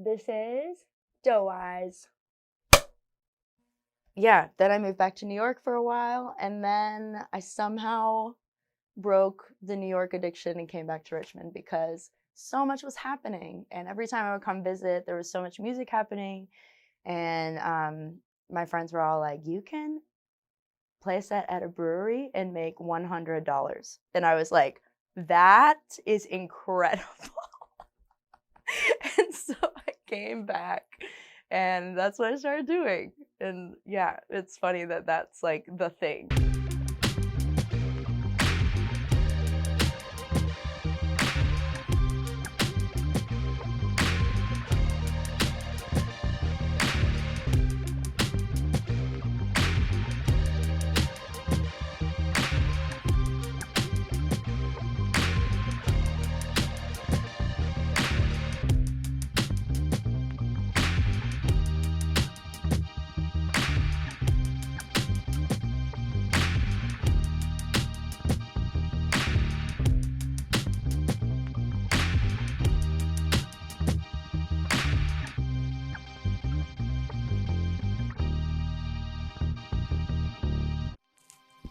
This is Deau Eyes. Yeah, then I moved back to New York for a while, and then I somehow broke the New York addiction and came back to Richmond because so much was happening. And every time I would come visit, there was so much music happening. And my friends were all like, you can play a set at a brewery and make $100. And I was like, that is incredible. And so I came back, and that's what I started doing. And yeah, it's funny that that's like the thing.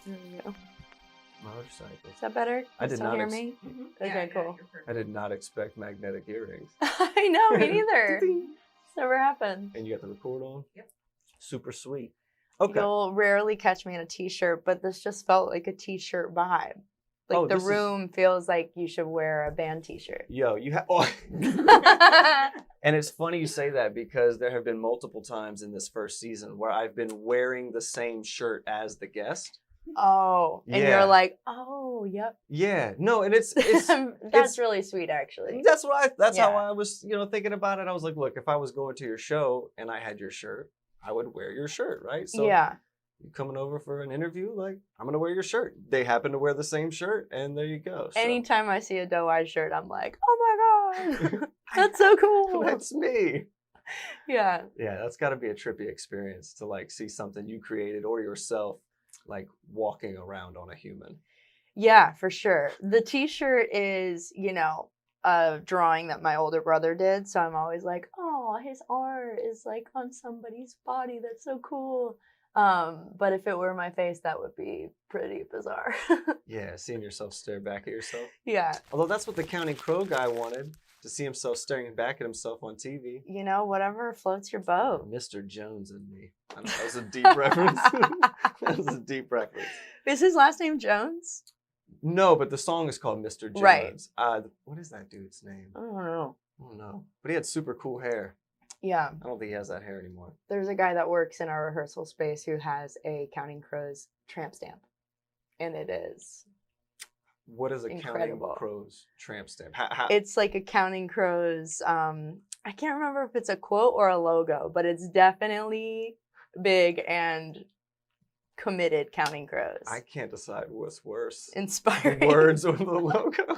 There we go. Motorcycle. Is that better? I did not hear me? Mm-hmm. Okay, cool. I did not expect magnetic earrings. I know, me neither. It's never happened. And you got the record on? Yep. Super sweet. Okay. You'll rarely catch me in a t-shirt, but this just felt like a t-shirt vibe. Like the room feels like you should wear a band t-shirt. Yo, you have. Oh. And it's funny you say that because there have been multiple times in this first season where I've been wearing the same shirt as the guest. Oh, and Yeah. you're like, oh, yep. Yeah, no, and it's That's really sweet, actually. That's what that's how Yeah. I was, thinking about it. I was like, look, if I was going to your show and I had your shirt, I would wear your shirt, right? So Yeah. you coming over for an interview, like, I'm gonna wear your shirt. They happen to wear the same shirt, and there you go. So. Anytime I see a Deau Eyes shirt, I'm like, oh my god, that's so cool. That's me. Yeah. Yeah, that's got to be a trippy experience to like see something you created or yourself like walking around on a human. Yeah, for sure. The t-shirt is, a drawing that my older brother did. So I'm always like, oh, his art is like on somebody's body. That's so cool. But if it were my face, that would be pretty bizarre. Yeah, seeing yourself stare back at yourself. Yeah. Although that's what the Counting Crow guy wanted, to see himself staring back at himself on TV. Whatever floats your boat. Mr. Jones and me. I know, that was a deep reference. That was a deep reference. Is his last name Jones? No, but the song is called Mr. Jones. Right. What is that dude's name? I don't know. I don't know. But he had super cool hair. Yeah. I don't think he has that hair anymore. There's a guy that works in our rehearsal space who has a Counting Crows tramp stamp. And it is What is a incredible. Counting Crows tramp stamp? How? It's like a Counting Crows, I can't remember if it's a quote or a logo, but it's definitely big and committed Counting Crows. I can't decide what's worse. Inspiring. The words or the logo.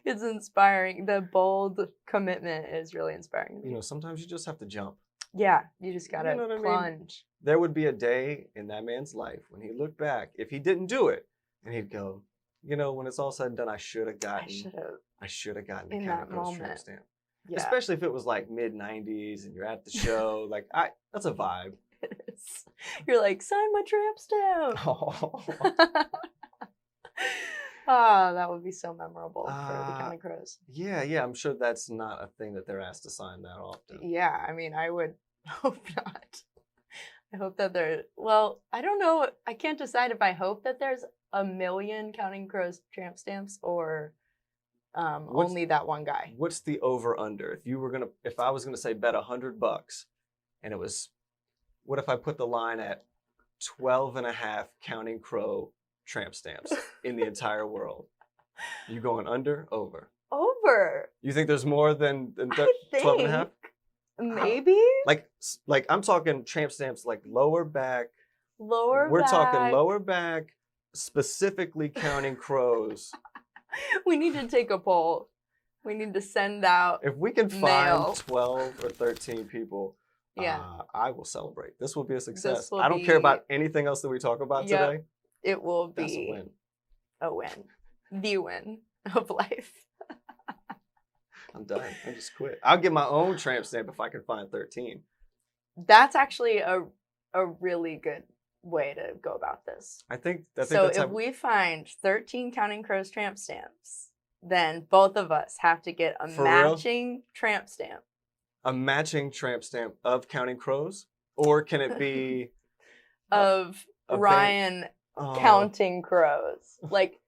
It's inspiring. The bold commitment is really inspiring. Sometimes you just have to jump. Yeah, you just gotta You know what I mean? plunge. There would be a day in that man's life when he looked back, if he didn't do it, and he'd go, when it's all said and done, I should have gotten the in Counting that Crows tramp moment. stamp. Yeah. Especially if it was like mid-90s and you're at the show. That's a vibe. It is. You're like, sign my tramp stamp. Oh. Oh, that would be so memorable for the Counting Crows. Yeah, I'm sure that's not a thing that they're asked to sign that often. Yeah, I mean, I would hope not. I hope that I don't know. I can't decide if I hope that there's a million Counting Crows tramp stamps or only that one guy. What's the over-under? If I was gonna say bet $100, and it was, what if I put the line at 12.5 Counting Crow tramp stamps in the entire world? You going under, over? Over. You think there's more than 12.5? Maybe. Like I'm talking tramp stamps like lower back. We're Talking lower back, specifically Counting Crows. We need to take a poll. We need to send out. If we can find 12 or 13 people, yeah, I will celebrate. This will be a success. will I don't care about anything else that we talk about today. It will be That's a win. a win. The win of life. I'm done. I just quit. I'll get my own tramp stamp if I can find 13. That's actually a really good way to go about this. I think that's So if we find 13 Counting Crows tramp stamps, then both of us have to get a For real? matching tramp stamp. A matching tramp stamp of Counting Crows? Or can it be Of a Rian counting crows. Like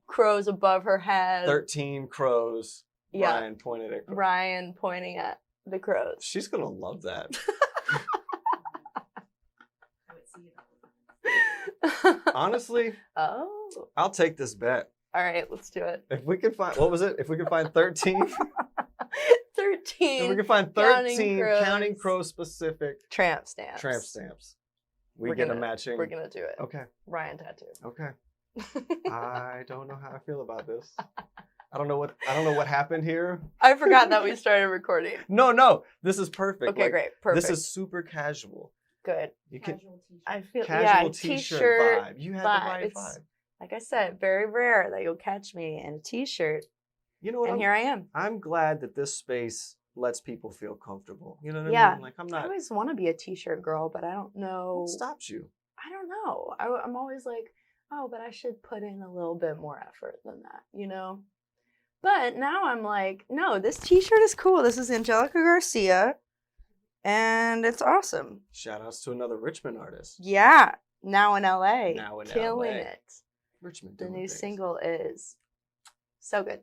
crows above her head. 13 crows. Yeah. Ryan pointed at crows. Ryan pointing at the crows. She's going to love that. Honestly, I'll take this bet. All right, let's do it. If we can find, what was it? If we can find 13? 13. If we can find 13 Counting Counting Crow specific tramp stamps. tramp stamps. We're Get gonna, a matching. We're going to do it. Okay. Ryan tattoo. Okay. I don't know how I feel about this. I don't know what happened here. I forgot that we started recording. No. This is perfect. Okay, great. Perfect. This is super casual. Good. You can I feel casual t-shirt vibe. You had the right vibe. Like I said, very rare that you'll catch me in a t-shirt. You know what? And here I am. I'm glad that this space lets people feel comfortable. You know what Yeah. I mean? Like I always want to be a t-shirt girl, but I don't know. What stops you? I don't know. I'm always like, oh, but I should put in a little bit more effort than that, you know? But now I'm like, no, this t-shirt is cool. This is Angelica Garcia, and it's awesome. Shout outs to another Richmond artist. Yeah, now in LA. Now in Killing LA. it. Richmond The doing new things. single is so good.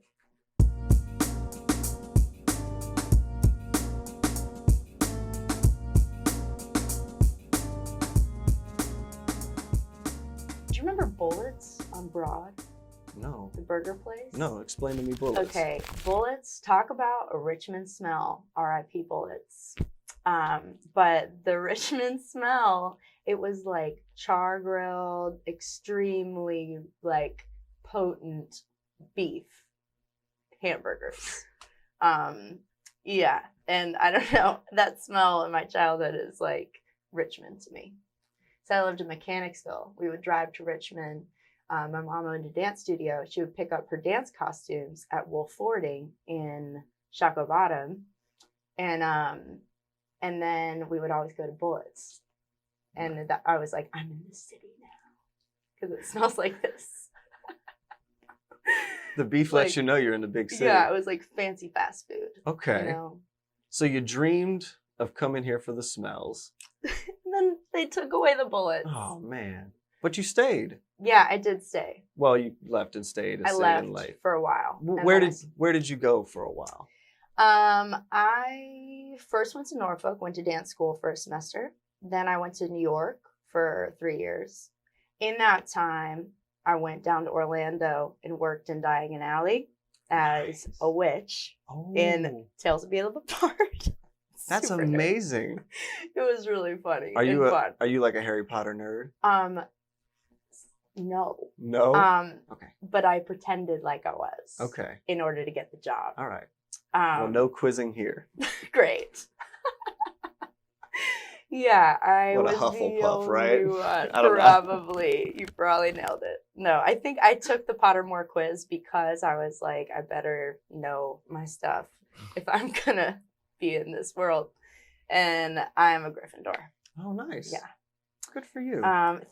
Do you remember Bullets on Broad? No. The burger place? No, explain to me bullets. Okay, Bullets, talk about a Richmond smell, R.I.P. Bullets. But the Richmond smell, it was like char grilled, extremely like potent beef hamburgers. Yeah, and I don't know, that smell in my childhood is like Richmond to me. So I lived in Mechanicsville. We would drive to Richmond. My mom owned a dance studio. She would pick up her dance costumes at Wolf Fording in Shockoe Bottom. And then we would always go to Bullets. And I was like, I'm in the city now. Because it smells like this. The beef lets you know you're in the big city. Yeah, it was like fancy fast food. Okay. You know? So you dreamed of coming here for the smells. And then they took away the Bullets. Oh, man. But you stayed. Yeah, I did stay. Well, you left and stayed. I left for a while. Where did you go for a while? I first went to Norfolk, went to dance school for a semester. Then I went to New York for 3 years. In that time, I went down to Orlando and worked in Diagon Alley as a witch in Tales of Beulah Part. That's amazing. It was really funny. Are you fun. Are you like a Harry Potter nerd? No. No? Okay. But I pretended like I was. Okay. In order to get the job. All right. Well, no quizzing here. Great. Yeah, I what was a Hufflepuff, right? You probably nailed it. No, I think I took the Pottermore quiz because I was like, I better know my stuff if I'm gonna be in this world. And I am a Gryffindor. Oh, nice. Yeah. Good for you.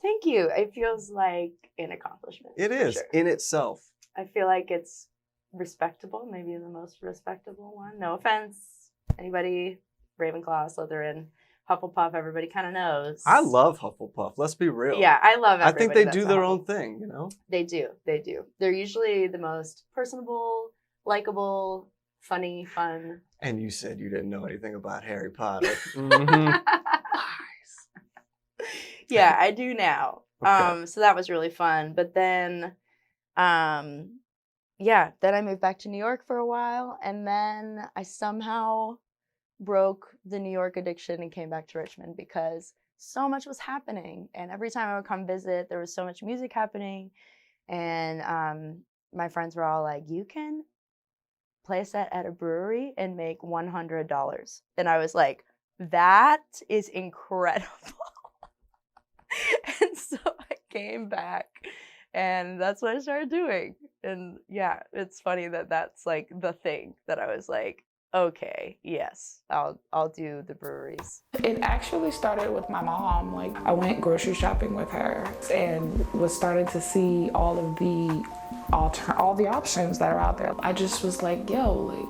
Thank you. It feels like an accomplishment. It is, sure. in itself. I feel like it's respectable, maybe the most respectable one. No offense, anybody, Ravenclaw, Slytherin, Hufflepuff, everybody kind of knows. I love Hufflepuff. Let's be real. Yeah, I love everybody. I think they do their own thing, you know? They do. They're usually the most personable, likable, funny, fun. And you said you didn't know anything about Harry Potter. Mm-hmm. Yeah, I do now. Okay. So that was really fun. But then, then I moved back to New York for a while. And then I somehow broke the New York addiction and came back to Richmond because so much was happening. And every time I would come visit, there was so much music happening. And my friends were all like, you can play a set at a brewery and make $100. And I was like, that is incredible. And so I came back And that's what I started doing. And yeah, it's funny that that's like the thing that I was like, okay, yes, I'll do the breweries. It actually started with my mom. Like, I went grocery shopping with her and was starting to see all of all the options that are out there. I just was like, yo, like,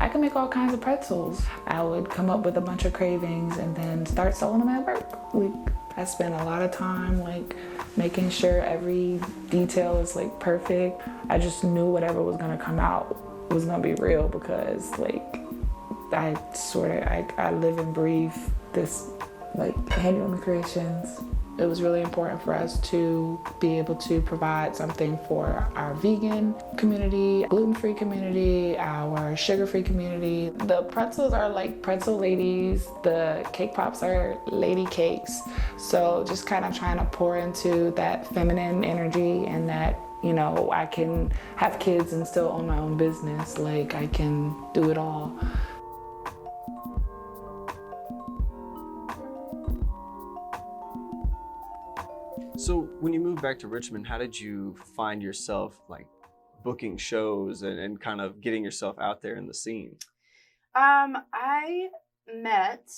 I can make all kinds of pretzels. I would come up with a bunch of cravings and then start selling them at work. Like, I spent a lot of time like making sure every detail is like perfect. I just knew whatever was gonna come out was gonna be real, because like I live and breathe this like handling creations. It was really important for us to be able to provide something for our vegan community, gluten-free community, our sugar-free community. The pretzels are like pretzel ladies. The cake pops are lady cakes. So just kind of trying to pour into that feminine energy, and that, you know, I can have kids and still own my own business. Like, I can do it all. So when you moved back to Richmond, how did you find yourself like booking shows and kind of getting yourself out there in the scene? I met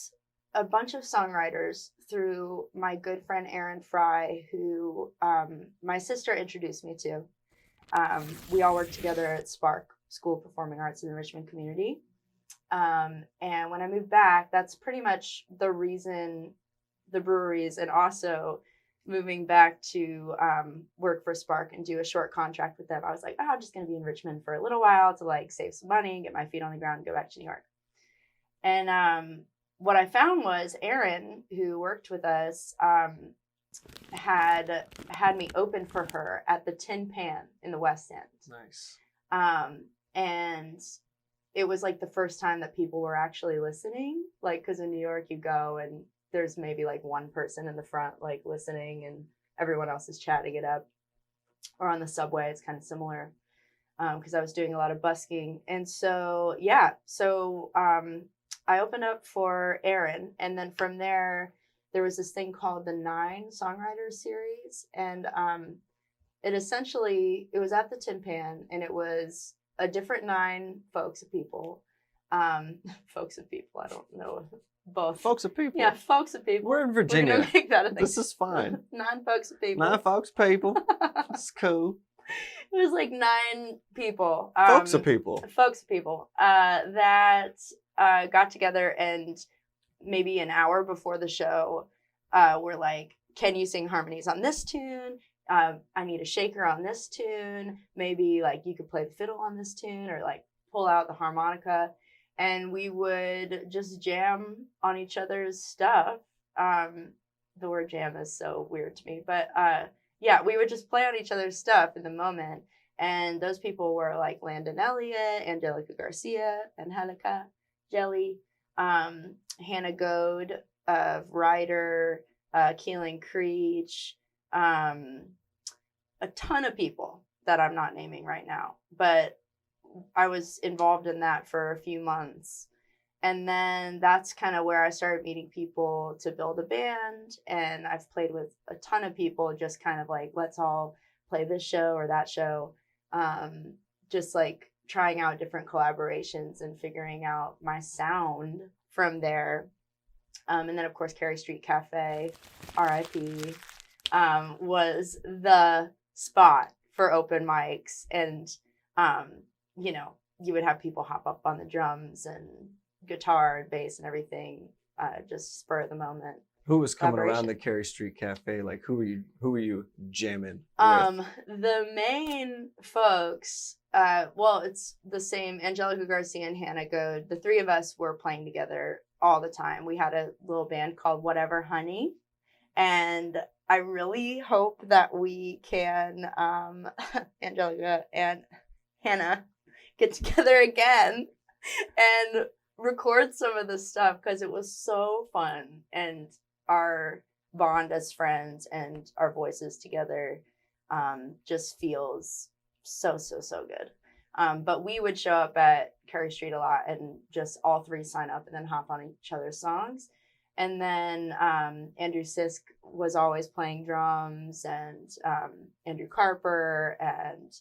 a bunch of songwriters through my good friend Erin Fry, who my sister introduced me to. We all worked together at Spark School of Performing Arts in the Richmond community. And when I moved back, that's pretty much the reason the breweries, and also moving back to work for Spark and do a short contract with them. I was like, oh, I'm just going to be in Richmond for a little while to like save some money, get my feet on the ground, and go back to New York. And what I found was Erin, who worked with us, had me open for her at the Tin Pan in the West End. Nice. And it was like the first time that people were actually listening, like, because in New York you go and there's maybe like one person in the front like listening and everyone else is chatting it up. Or on the subway, it's kind of similar, because I was doing a lot of busking. And so I opened up for Erin, and then from there was this thing called the 9 Songwriters Series, and it was at the Tin Pan, and it was a different 9 folks of people. Folks of people, I don't know. Both. Folks of people. Yeah, folks of people. We're in Virginia. We're gonna make that a thing. This is fine. 9 folks of people. 9 folks people. It's cool. It was like 9 people. Folks of people. Folks of people that got together, and maybe an hour before the show, were like, can you sing harmonies on this tune? I need a shaker on this tune. Maybe like you could play the fiddle on this tune, or like pull out the harmonica. And we would just jam on each other's stuff. The word jam is so weird to me. But yeah, we would just play on each other's stuff in the moment. And those people were like Landon Elliott, Angelica Garcia, Angelica Jelly, Hannah Goad, Ryder, Keelan Creech, a ton of people that I'm not naming right now. But I was involved in that for a few months. And then that's kind of where I started meeting people to build a band. And I've played with a ton of people, just kind of like, let's all play this show or that show. Just like trying out different collaborations and figuring out my sound from there. And then, of course, Carey Street Cafe, RIP, was the spot for open mics. And, you know, you would have people hop up on the drums and guitar and bass and everything, just spur of the moment. Who was coming around the Carey Street Cafe? Like, who were you jamming with? The main folks, well, it's the same, Angelica Garcia and Hannah Goad. The 3 of us were playing together all the time. We had a little band called Whatever Honey, and I really hope that we can, Angelica and Hannah, get together again and record some of this stuff, because it was so fun, and our bond as friends and our voices together just feels so good. But we would show up at Carey Street a lot and just all 3 sign up and then hop on each other's songs. And then Andrew Sisk was always playing drums, and Andrew Carper, and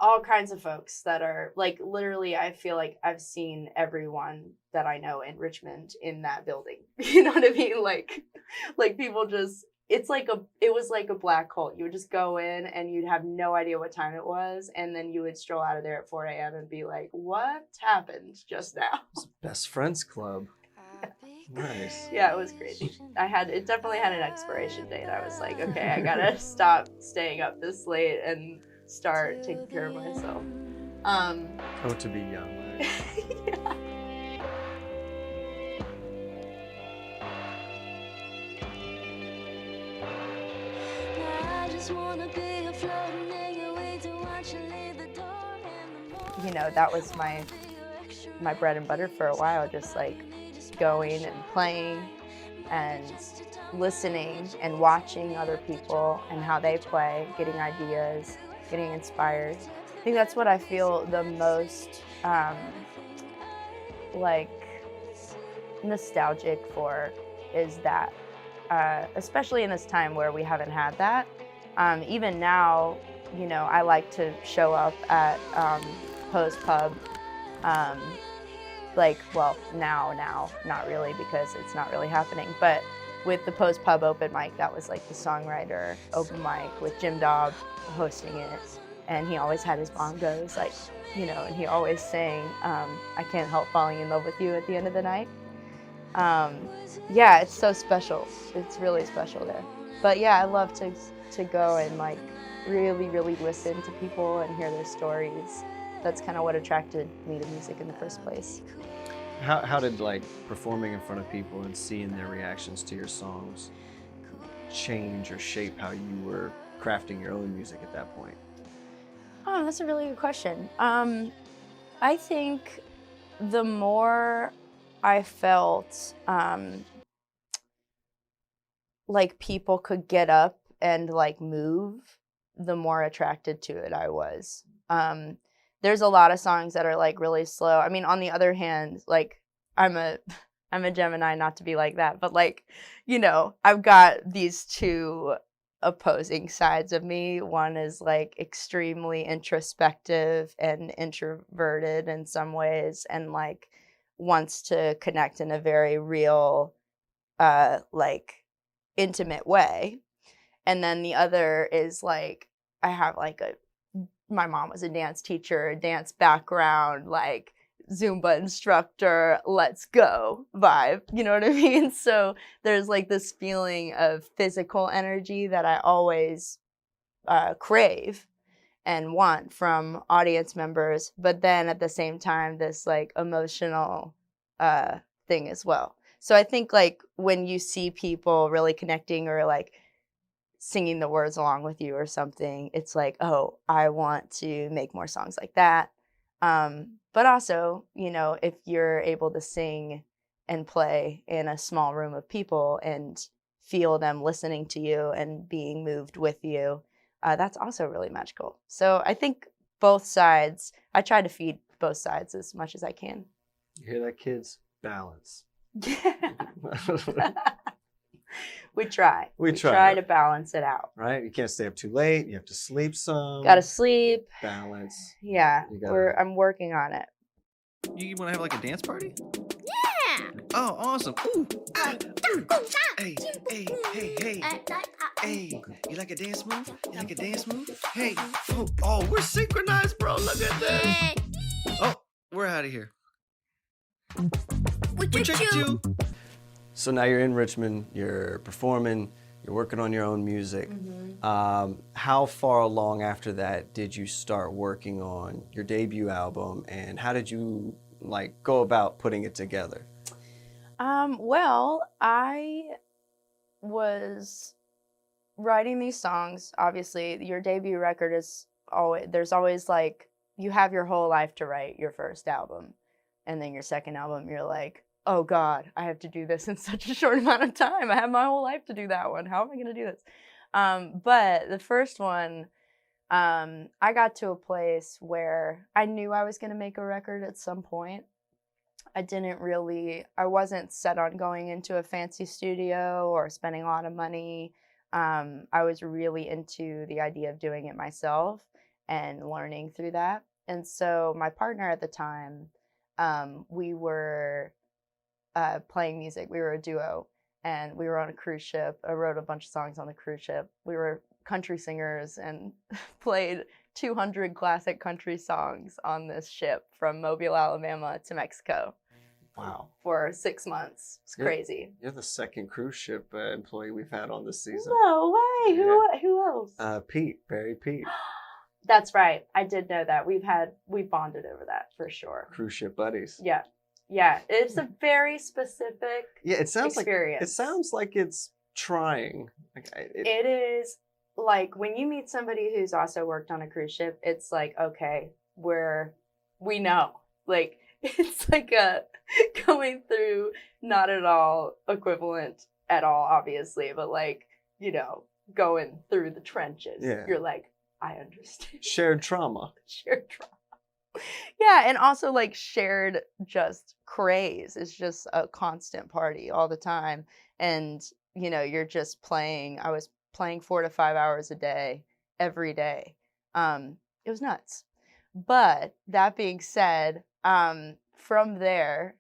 all kinds of folks that are like, literally, I feel like I've seen everyone that I know in Richmond in that building. You know what I mean? Like people just, it was like a black hole. You would just go in and you'd have no idea what time it was. And then you would stroll out of there at 4 a.m. and be like, what happened just now? It's Best Friends Club. Nice. Yeah, it was crazy. It definitely had an expiration date. I was like, okay, I gotta stop staying up this late and start taking care of myself. Oh, to be young, right? Yeah. You know, that was my bread and butter for a while, just like going and playing and listening and watching other people and how they play, getting ideas, getting inspired. I think that's what I feel the most like nostalgic for, is that, especially in this time where we haven't had that. Even now, you know, I like to show up at Post Pub. Like, well, now, not really, because it's not really happening. But with the Post Pub open mic, that was like the songwriter open mic with Jim Daub hosting it. And he always had his bongos, like, you know, and he always sang, I Can't Help Falling in Love with You at the end of the night. Yeah, it's so special. It's really special there. But yeah, I love to go and like really, really listen to people and hear their stories. That's kind of what attracted me to music in the first place. How did like performing in front of people and seeing their reactions to your songs change or shape how you were crafting your own music at that point? Oh, that's a really good question. I think the more I felt like people could get up and like move, the more attracted to it I was. There's a lot of songs that are like really slow. I mean, on the other hand, like I'm a Gemini, not to be like that, but like, you know, I've got these two opposing sides of me. One is like extremely introspective and introverted in some ways, and like wants to connect in a very real, like intimate way. And then the other is like, I have like my mom was a dance teacher, a dance background, like Zumba instructor, let's go vibe. You know what I mean? So there's like this feeling of physical energy that I always crave and want from audience members, but then at the same time, this like emotional thing as well. So I think like when you see people really connecting or like singing the words along with you or something, it's like, oh, I want to make more songs like that. But also, you know, if you're able to sing and play in a small room of people and feel them listening to you and being moved with you, that's also really magical. So I think both sides, I try to feed both sides as much as I can. You hear that, kids? Balance. We try. We try to balance it out. Right? You can't stay up too late. You have to sleep some. Gotta sleep. Balance. Yeah, I'm working on it. You want to have like a dance party? Yeah! Oh, awesome. Ooh, ah, hey, hey, hey, hey. Hey, you like a dance move? You like a dance move? Hey, oh, we're synchronized, bro. Look at that. Oh, we're out of here. We tricked you. So now you're in Richmond, you're performing, you're working on your own music. Mm-hmm. How far along after that did you start working on your debut album, and how did you like go about putting it together? Well, I was writing these songs. Obviously, your debut record is there's always like, you have your whole life to write your first album, and then your second album, you're like, oh God, I have to do this in such a short amount of time. I have my whole life to do that one. How am I going to do this? But the first one, I got to a place where I knew I was going to make a record at some point. I wasn't set on going into a fancy studio or spending a lot of money. I was really into the idea of doing it myself and learning through that. And so my partner at the time, we were playing music. We were a duo, and we were on a cruise ship. I wrote a bunch of songs on the cruise ship. We were country singers and played 200 classic country songs on this ship from Mobile, Alabama to Mexico. Wow. For 6 months. It's crazy. You're the second cruise ship employee we've had on this season. No way. Yeah. Who else? Barry Pete. That's right. I did know that. We bonded over that for sure. Cruise ship buddies. Yeah. Yeah. It's a very specific it sounds experience. It sounds like it's trying. It is like when you meet somebody who's also worked on a cruise ship, it's like, okay, we know. Like, it's like going through, not at all equivalent at all, obviously, but like, you know, going through the trenches. Yeah. You're like, I understand. Shared trauma. Shared trauma. Yeah, and also like shared just craze. It's just a constant party all the time. And, you know, you're just playing. I was playing 4 to 5 hours a day, every day. It was nuts. But that being said, from there,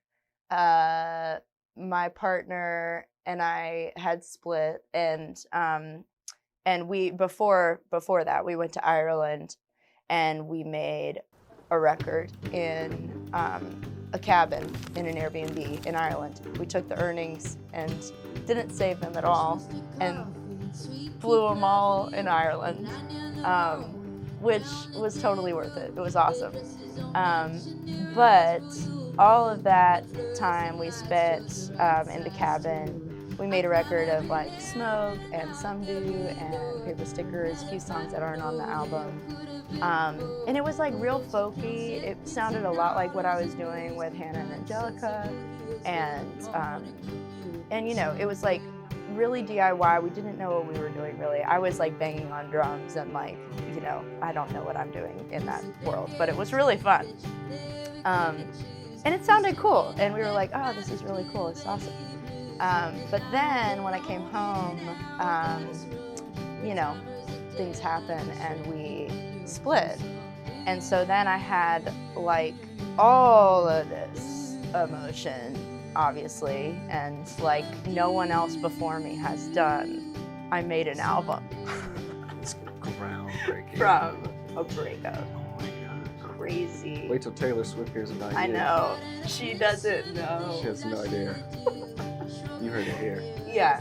my partner and I had split, and we before that we went to Ireland, and we made a record in a cabin in an Airbnb in Ireland. We took the earnings and didn't save them at all, and blew them all in Ireland, which was totally worth it. It was awesome. But all of that time we spent in the cabin, we made a record of like Smoke and Some Do and Paper Stickers, a few songs that aren't on the album. And it was like real folky. It sounded a lot like what I was doing with Hannah and Angelica. And you know, it was like really DIY. We didn't know what we were doing really. I was like banging on drums and like, you know, I don't know what I'm doing in that world, but it was really fun. And it sounded cool. And we were like, oh, this is really cool. It's awesome. But then when I came home, you know, things happened and we split. And so then I had like all of this emotion, obviously, and like no one else before me has done. I made an album. It's groundbreaking. From a breakup. Oh my God. Crazy. Wait till Taylor Swift hears about you. I know. She doesn't know. She has no idea. You heard it here. Yeah,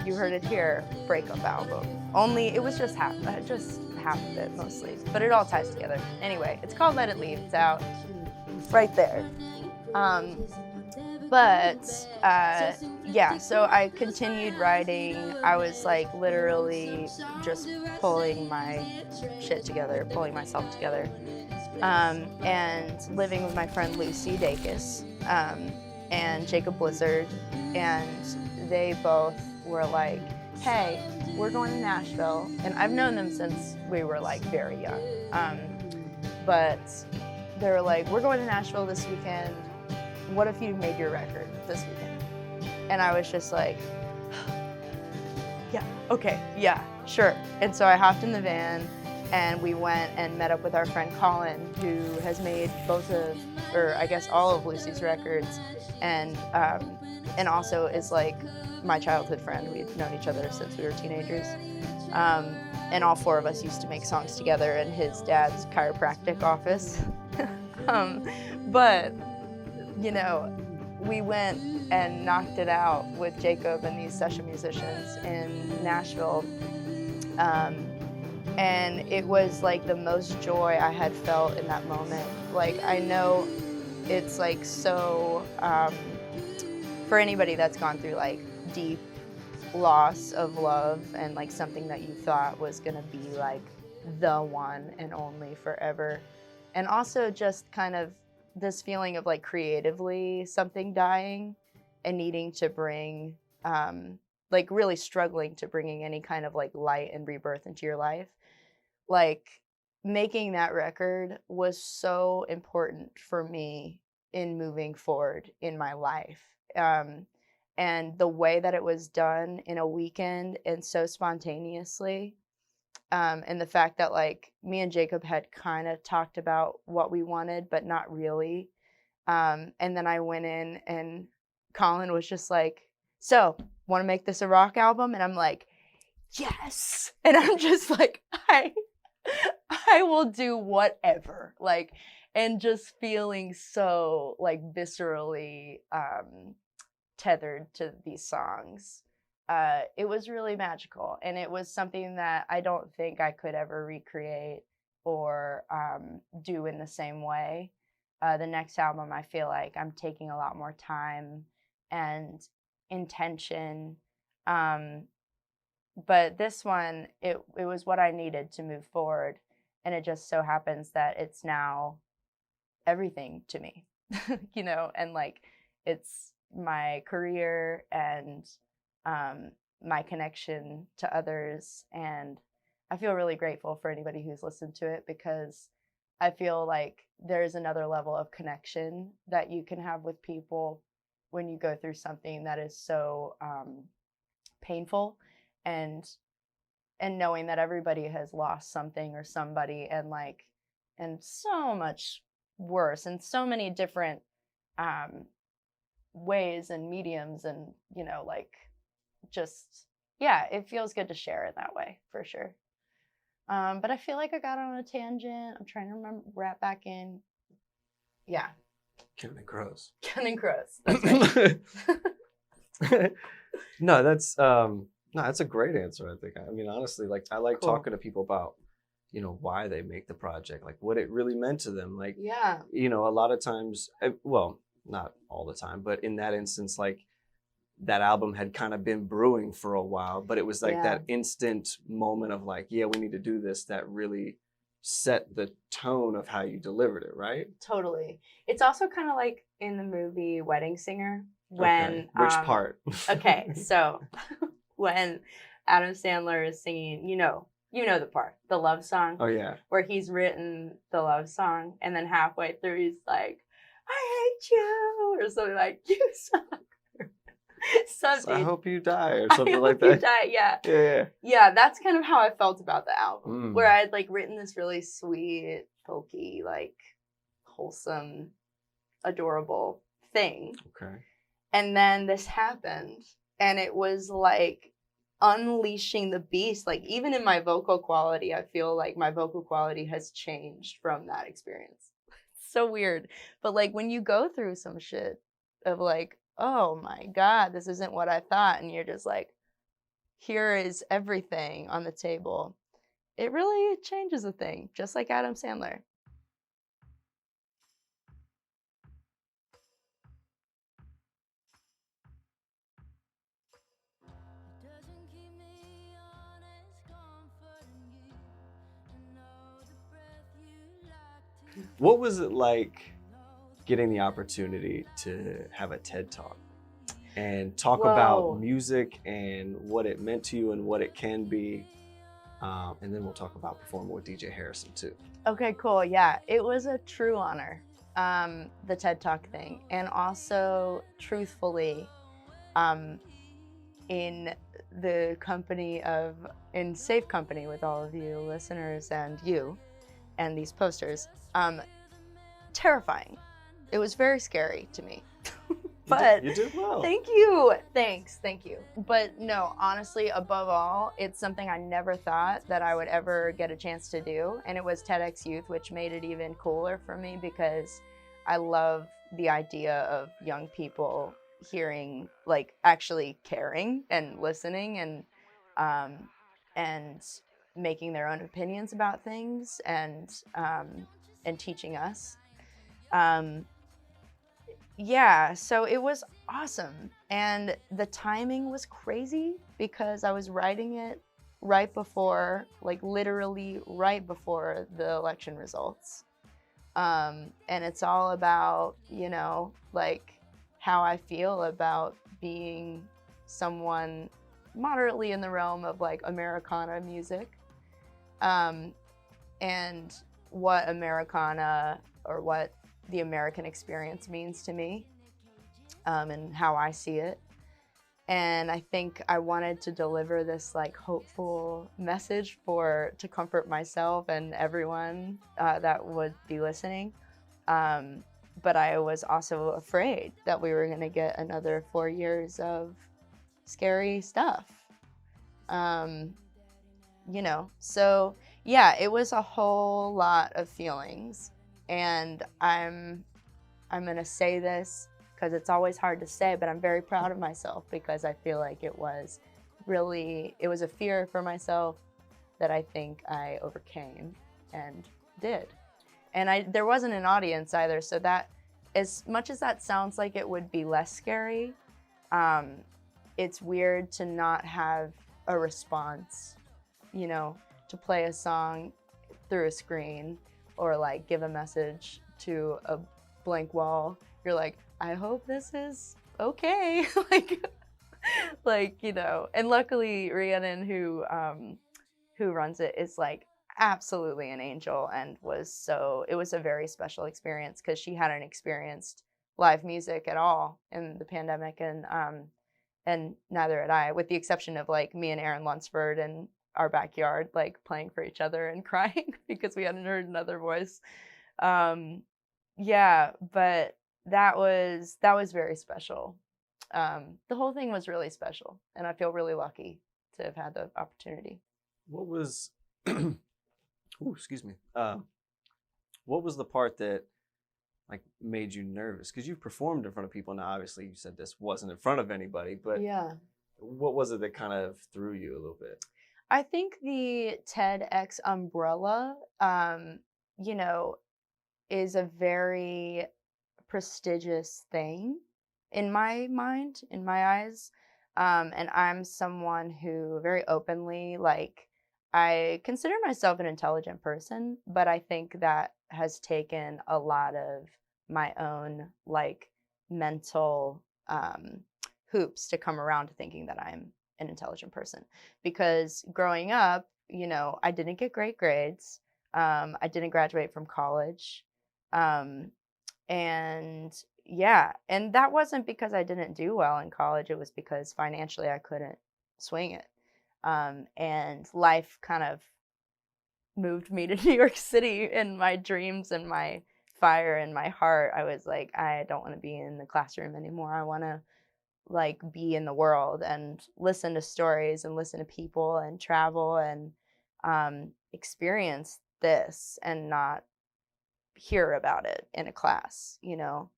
you heard it here. Breakup album. Only it was just half of it mostly, but it all ties together. Anyway, it's called Let It Leave. It's out right there. Yeah, so I continued writing. I was like literally just pulling my shit together, pulling myself together, and living with my friend Lucy Dacus and Jacob Blizzard, and they both were like, hey, we're going to Nashville. And I've known them since we were like very young. But they were like, we're going to Nashville this weekend. What if you made your record this weekend? And I was just like, yeah, okay, yeah, sure. And so I hopped in the van and we went and met up with our friend Colin, who has made both of, or I guess all of Lucy's records, and also is like my childhood friend. We've known each other since we were teenagers. And all four of us used to make songs together in his dad's chiropractic office. But, you know, we went and knocked it out with Jacob and these session musicians in Nashville. And it was like the most joy I had felt in that moment. Like, I know it's like so, for anybody that's gone through like deep loss of love and like something that you thought was gonna be like the one and only forever. And also just kind of this feeling of like creatively something dying and needing to bring, like really struggling to bringing any kind of like light and rebirth into your life. Like making that record was so important for me in moving forward in my life. And the way that it was done in a weekend and so spontaneously, and the fact that like me and Jacob had kind of talked about what we wanted, but not really. And then I went in and Colin was just like, so want to make this a rock album? And I'm like, yes. And I'm just like, I will do whatever. Like, and just feeling so like viscerally tethered to these songs. It was really magical, and it was something that I don't think I could ever recreate or do in the same way. The next album, I feel like I'm taking a lot more time and intention. But this one, it was what I needed to move forward, and it just so happens that it's now everything to me, you know, and like it's my career and my connection to others. And I feel really grateful for anybody who's listened to it, because I feel like there's another level of connection that you can have with people when you go through something that is so painful, and knowing that everybody has lost something or somebody, and like, and so much worse in so many different ways and mediums, and you know, like, just, yeah, it feels good to share it that way for sure. But I feel like I got on a tangent. I'm trying to remember, wrap back in. Yeah. Counting crows. Counting crows. That's right. No, that's a great answer, I think. I mean, honestly, like I like Cool. talking to people about, you know, why they make the project, like what it really meant to them. Like, Yeah. you know, a lot of times, well, not all the time, but in that instance, like that album had kind of been brewing for a while, but it was like that instant moment of like, yeah, we need to do this, that really set the tone of how you delivered it, right? Totally. It's also kind of like in the movie Wedding Singer, when Okay. Which part? Okay, so when Adam Sandler is singing, you know the part, the love song. Oh yeah. Where he's written the love song, and then halfway through he's like, I hate you, or something like, you suck. Something. So I hope you die, or I something hope like you that. die, yeah. Yeah. Yeah, that's kind of how I felt about the album. Mm. Where I'd like written this really sweet, folky, like wholesome, adorable thing. Okay. And then this happened, and it was like unleashing the beast. Like, even in my vocal quality, I feel like my vocal quality has changed from that experience. It's so weird. But like when you go through some shit of like, oh my God, this isn't what I thought, and you're just like, here is everything on the table. It really changes a thing, just like Adam Sandler. What was it like getting the opportunity to have a TED Talk and talk about music and what it meant to you and what it can be? And then we'll talk about performing with DJ Harrison too. Okay, cool. Yeah, it was a true honor, the TED Talk thing. And also, truthfully, in safe company with all of you listeners and you and these posters, terrifying. It was very scary to me. But you did well. Thank you. Thank you. But no, honestly, above all, it's something I never thought that I would ever get a chance to do. And it was TEDx Youth, which made it even cooler for me, because I love the idea of young people hearing, like actually caring and listening, and making their own opinions about things, and teaching us. Yeah, so it was awesome. And the timing was crazy, because I was writing it right before, like literally right before the election results. And it's all about, you know, like how I feel about being someone moderately in the realm of like Americana music. And what Americana, or what the American experience means to me, and how I see it. And I think I wanted to deliver this like hopeful message to comfort myself and everyone that would be listening. But I was also afraid that we were going to get another 4 years of scary stuff. You know, so yeah, it was a whole lot of feelings. And I'm going to say this because it's always hard to say, but I'm very proud of myself because I feel like it was a fear for myself that I think I overcame and did. And there wasn't an audience either, so that, as much as that sounds like it would be less scary, it's weird to not have a response, you know, to play a song through a screen or like give a message to a blank wall. You're like, I hope this is okay. like, you know, and luckily Rhiannon, who runs it, is like absolutely an angel, and it was a very special experience because she hadn't experienced live music at all in the pandemic, and neither had I, with the exception of like me and Aaron Lunsford in our backyard, like playing for each other and crying because we hadn't heard another voice. Yeah, but that was very special. The whole thing was really special, and I feel really lucky to have had the opportunity. What was, ooh, excuse me. What was the part that like made you nervous? Because you've performed in front of people now. Obviously, you said this wasn't in front of anybody, but yeah, what was it that kind of threw you a little bit? I think the TEDx umbrella, you know, is a very prestigious thing in my mind, in my eyes. And I'm someone who very openly, like, I consider myself an intelligent person, but I think that has taken a lot of my own like mental hoops to come around to thinking that I'm an intelligent person. Because growing up, you know, I didn't get great grades. I didn't graduate from college. And yeah, and that wasn't because I didn't do well in college. It was because financially I couldn't swing it. And life kind of moved me to New York City, and my dreams and my fire and my heart. I was like, I don't want to be in the classroom anymore. I want to like be in the world and listen to stories and listen to people and travel and experience this and not hear about it in a class, you know?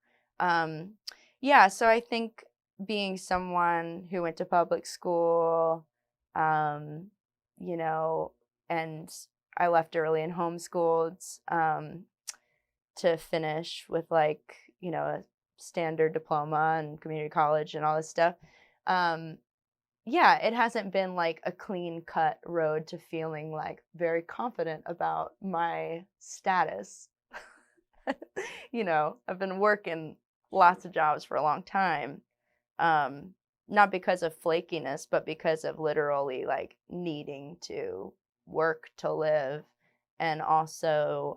Yeah, so I think being someone who went to public school, you know, and I left early and homeschooled to finish with like, you know, a standard diploma and community college and all this stuff. Yeah, it hasn't been like a clean cut road to feeling like very confident about my status. You know, I've been working lots of jobs for a long time. Not because of flakiness, but because of literally like needing to work to live, and also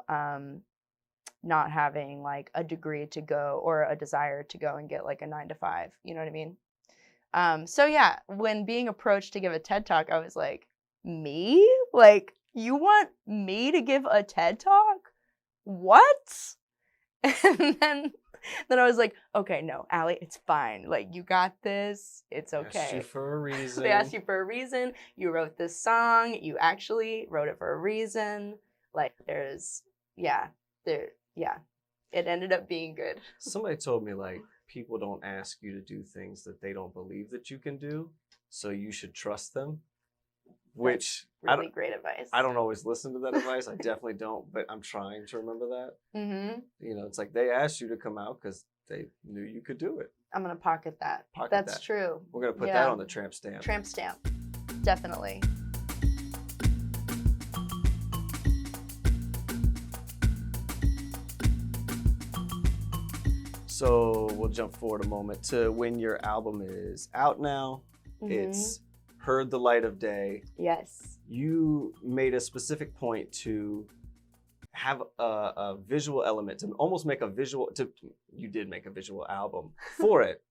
not having like a degree to go or a desire to go and get like a 9-to-5, you know what I mean? So yeah, when being approached to give a TED Talk, I was like, me? Like, you want me to give a TED Talk? What? And then I was like, okay, no, Ali, it's fine. Like, you got this. It's okay. They asked you for a reason. They asked you for a reason. You wrote this song. You actually wrote it for a reason. Like, it ended up being good. Somebody told me, like, people don't ask you to do things that they don't believe that you can do, so you should trust them. Which really great advice. I don't always listen to that advice. I definitely don't, but I'm trying to remember that. Mm-hmm. You know, it's like they asked you to come out because they knew you could do it. I'm gonna pocket that. That's true. We're gonna put that on the tramp stamp. Tramp stamp, definitely. So we'll jump forward a moment to when your album is out now. Mm-hmm. It's heard the light of day. Yes. You made a specific point to have a visual element, to almost make a visual, you did make a visual album for it.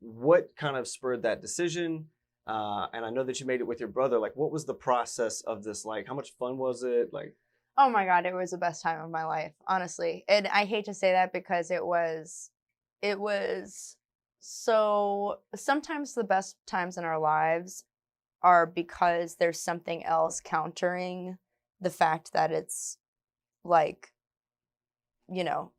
What kind of spurred that decision? And I know that you made it with your brother. Like, what was the process of this? Like, how much fun was it? Like, oh my God, it was the best time of my life, honestly. And I hate to say that because it was so, sometimes the best times in our lives are because there's something else countering the fact that it's like, you know,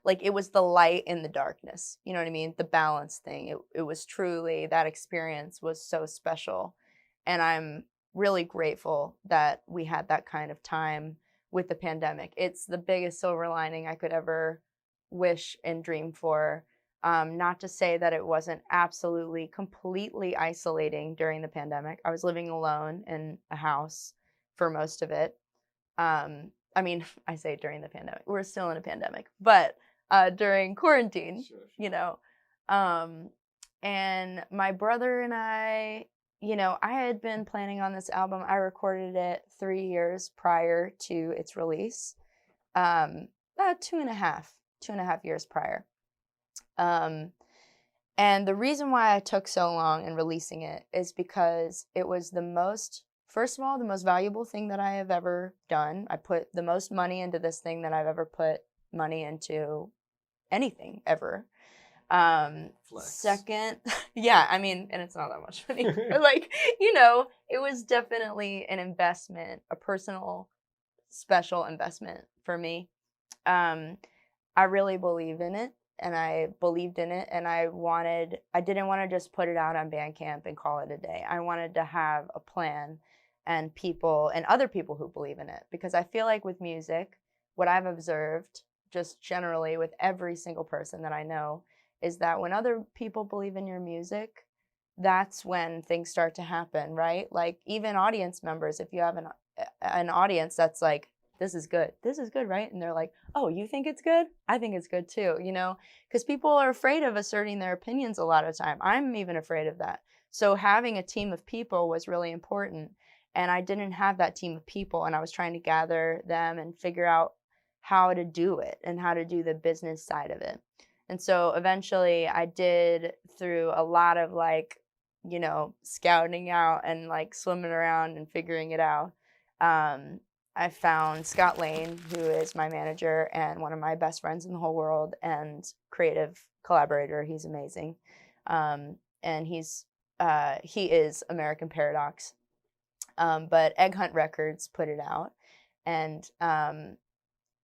like it was the light in the darkness. You know what I mean? The balance thing. It was truly, that experience was so special. And I'm really grateful that we had that kind of time with the pandemic. It's the biggest silver lining I could ever wish and dream for. Not to say that it wasn't absolutely, completely isolating during the pandemic. I was living alone in a house for most of it. I mean, I say during the pandemic. We're still in a pandemic, but during quarantine, Sure. you know. And my brother and I, you know, I had been planning on this album. I recorded it 3 years prior to its release, about 2.5 years prior. And the reason why I took so long in releasing it is because it was first of all, the most valuable thing that I have ever done. I put the most money into this thing that I've ever put money into anything ever. Flex. Second, yeah, I mean, and it's not that much money, but like, you know, it was definitely an investment, a personal, special investment for me. I really believe in it, and I believed in it, and I didn't want to just put it out on Bandcamp and call it a day. I wanted to have a plan and people and other people who believe in it, because I feel like with music, what I've observed just generally with every single person that I know is that when other people believe in your music, that's when things start to happen, right? Like even audience members, if you have an audience that's like, this is good, right? And they're like, oh, you think it's good? I think it's good too, you know? Because people are afraid of asserting their opinions a lot of time. I'm even afraid of that. So having a team of people was really important. And I didn't have that team of people, and I was trying to gather them and figure out how to do it and how to do the business side of it. And so eventually I did, through a lot of like, you know, scouting out and like swimming around and figuring it out. I found Scott Lane, who is my manager and one of my best friends in the whole world and creative collaborator. He's amazing. And he is American Paradox. But Egg Hunt Records put it out. And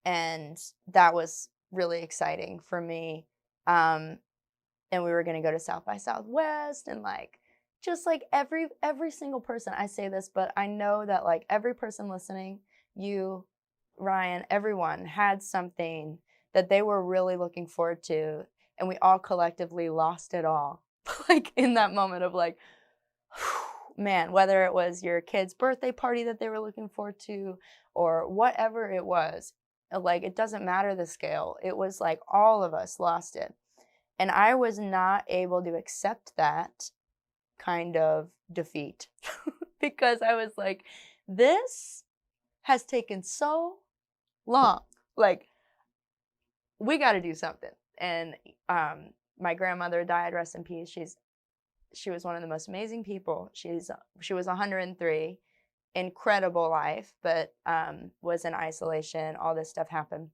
that was really exciting for me. And we were going to go to South by Southwest, and like, just like every single person, I say this, but I know that like every person listening, you, Ryan, everyone had something that they were really looking forward to, and we all collectively lost it all. Like in that moment of like, man, whether it was your kid's birthday party that they were looking forward to or whatever it was, like it doesn't matter the scale. It was like all of us lost it. And I was not able to accept that kind of defeat because I was like, this has taken so long. Like, we got to do something. And my grandmother died, rest in peace. She was one of the most amazing people. She was 103, incredible life, but was in isolation. All this stuff happened.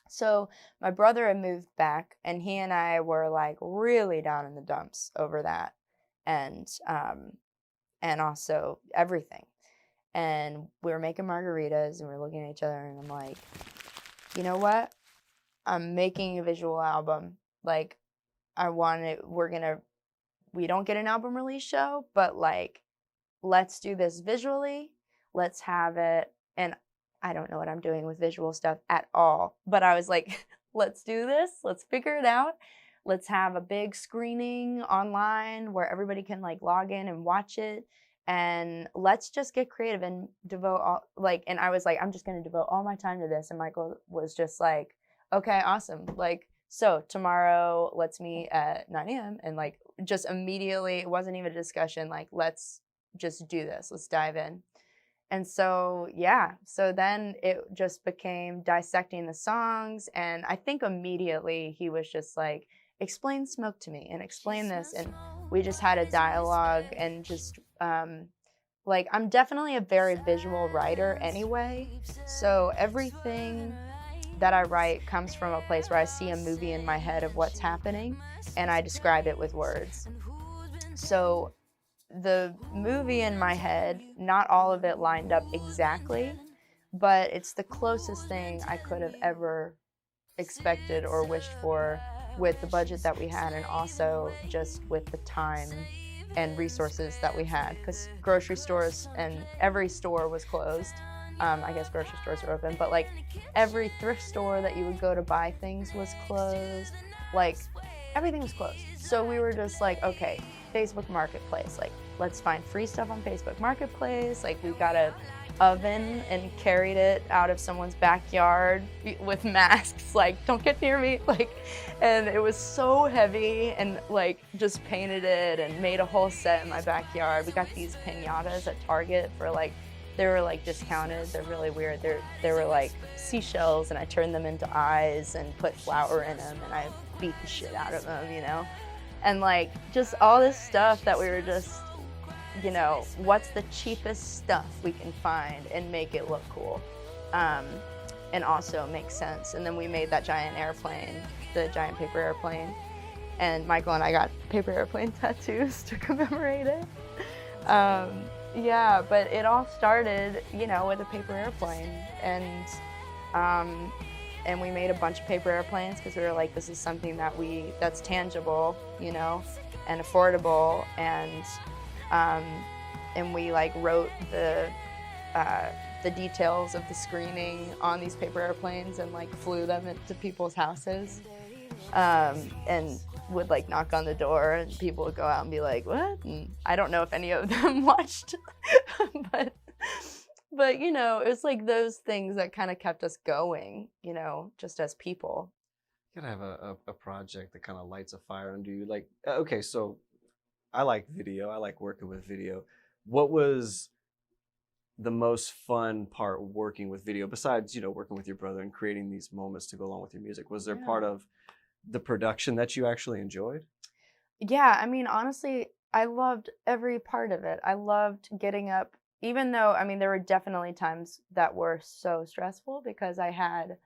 So my brother had moved back, and he and I were like really down in the dumps over that, and also everything. And we were making margaritas, and we were looking at each other, and I'm like, you know what? I'm making a visual album. Like, we don't get an album release show, but like, let's do this visually. Let's have it. And I don't know what I'm doing with visual stuff at all, but I was like, let's do this. Let's figure it out. Let's have a big screening online where everybody can like log in and watch it. And let's just get creative and devote and I was like, I'm just going to devote all my time to this. And Michael was just like, okay, awesome. Like, so tomorrow let's meet at 9 a.m. And like, just immediately, it wasn't even a discussion. Like, let's just do this. Let's dive in. And so, yeah, so then it just became dissecting the songs. And I think immediately he was just like, explain smoke to me and explain this. And we just had a dialogue and just, like, I'm definitely a very visual writer anyway. So everything that I write comes from a place where I see a movie in my head of what's happening and I describe it with words. So the movie in my head, not all of it lined up exactly, but it's the closest thing I could have ever expected or wished for with the budget that we had, and also just with the time and resources that we had, because grocery stores and every store was closed. I guess grocery stores were open, but like every thrift store that you would go to buy things was closed. Like everything was closed. So we were just like, okay, Facebook Marketplace, like let's find free stuff on Facebook Marketplace. Like we got a oven and carried it out of someone's backyard with masks, like don't get near me, like, and it was so heavy, and like just painted it and made a whole set in my backyard. We got these piñatas at Target for like, they were like discounted, they're really weird, they were like seashells, and I turned them into eyes and put flour in them, and I beat the shit out of them, you know, and like just all this stuff that we were just, you know, what's the cheapest stuff we can find and make it look cool, and also make sense. And then we made that giant airplane, the giant paper airplane, and Michael and I got paper airplane tattoos to commemorate it. Yeah, but it all started, you know, with a paper airplane, and we made a bunch of paper airplanes because we were like, this is something that's tangible, you know, and affordable, and we like wrote the details of the screening on these paper airplanes and like flew them into people's houses, and would like knock on the door and people would go out and be like, what? And I don't know if any of them watched, but you know, it was like those things that kind of kept us going, you know, just as people. You gotta have a project that kind of lights a fire under you. Like, okay, so I like video. I like working with video. What was the most fun part working with video, besides, you know, working with your brother and creating these moments to go along with your music? Was there part of the production that you actually enjoyed? Yeah, I mean, honestly, I loved every part of it. I loved getting up, even though, I mean, there were definitely times that were so stressful because I had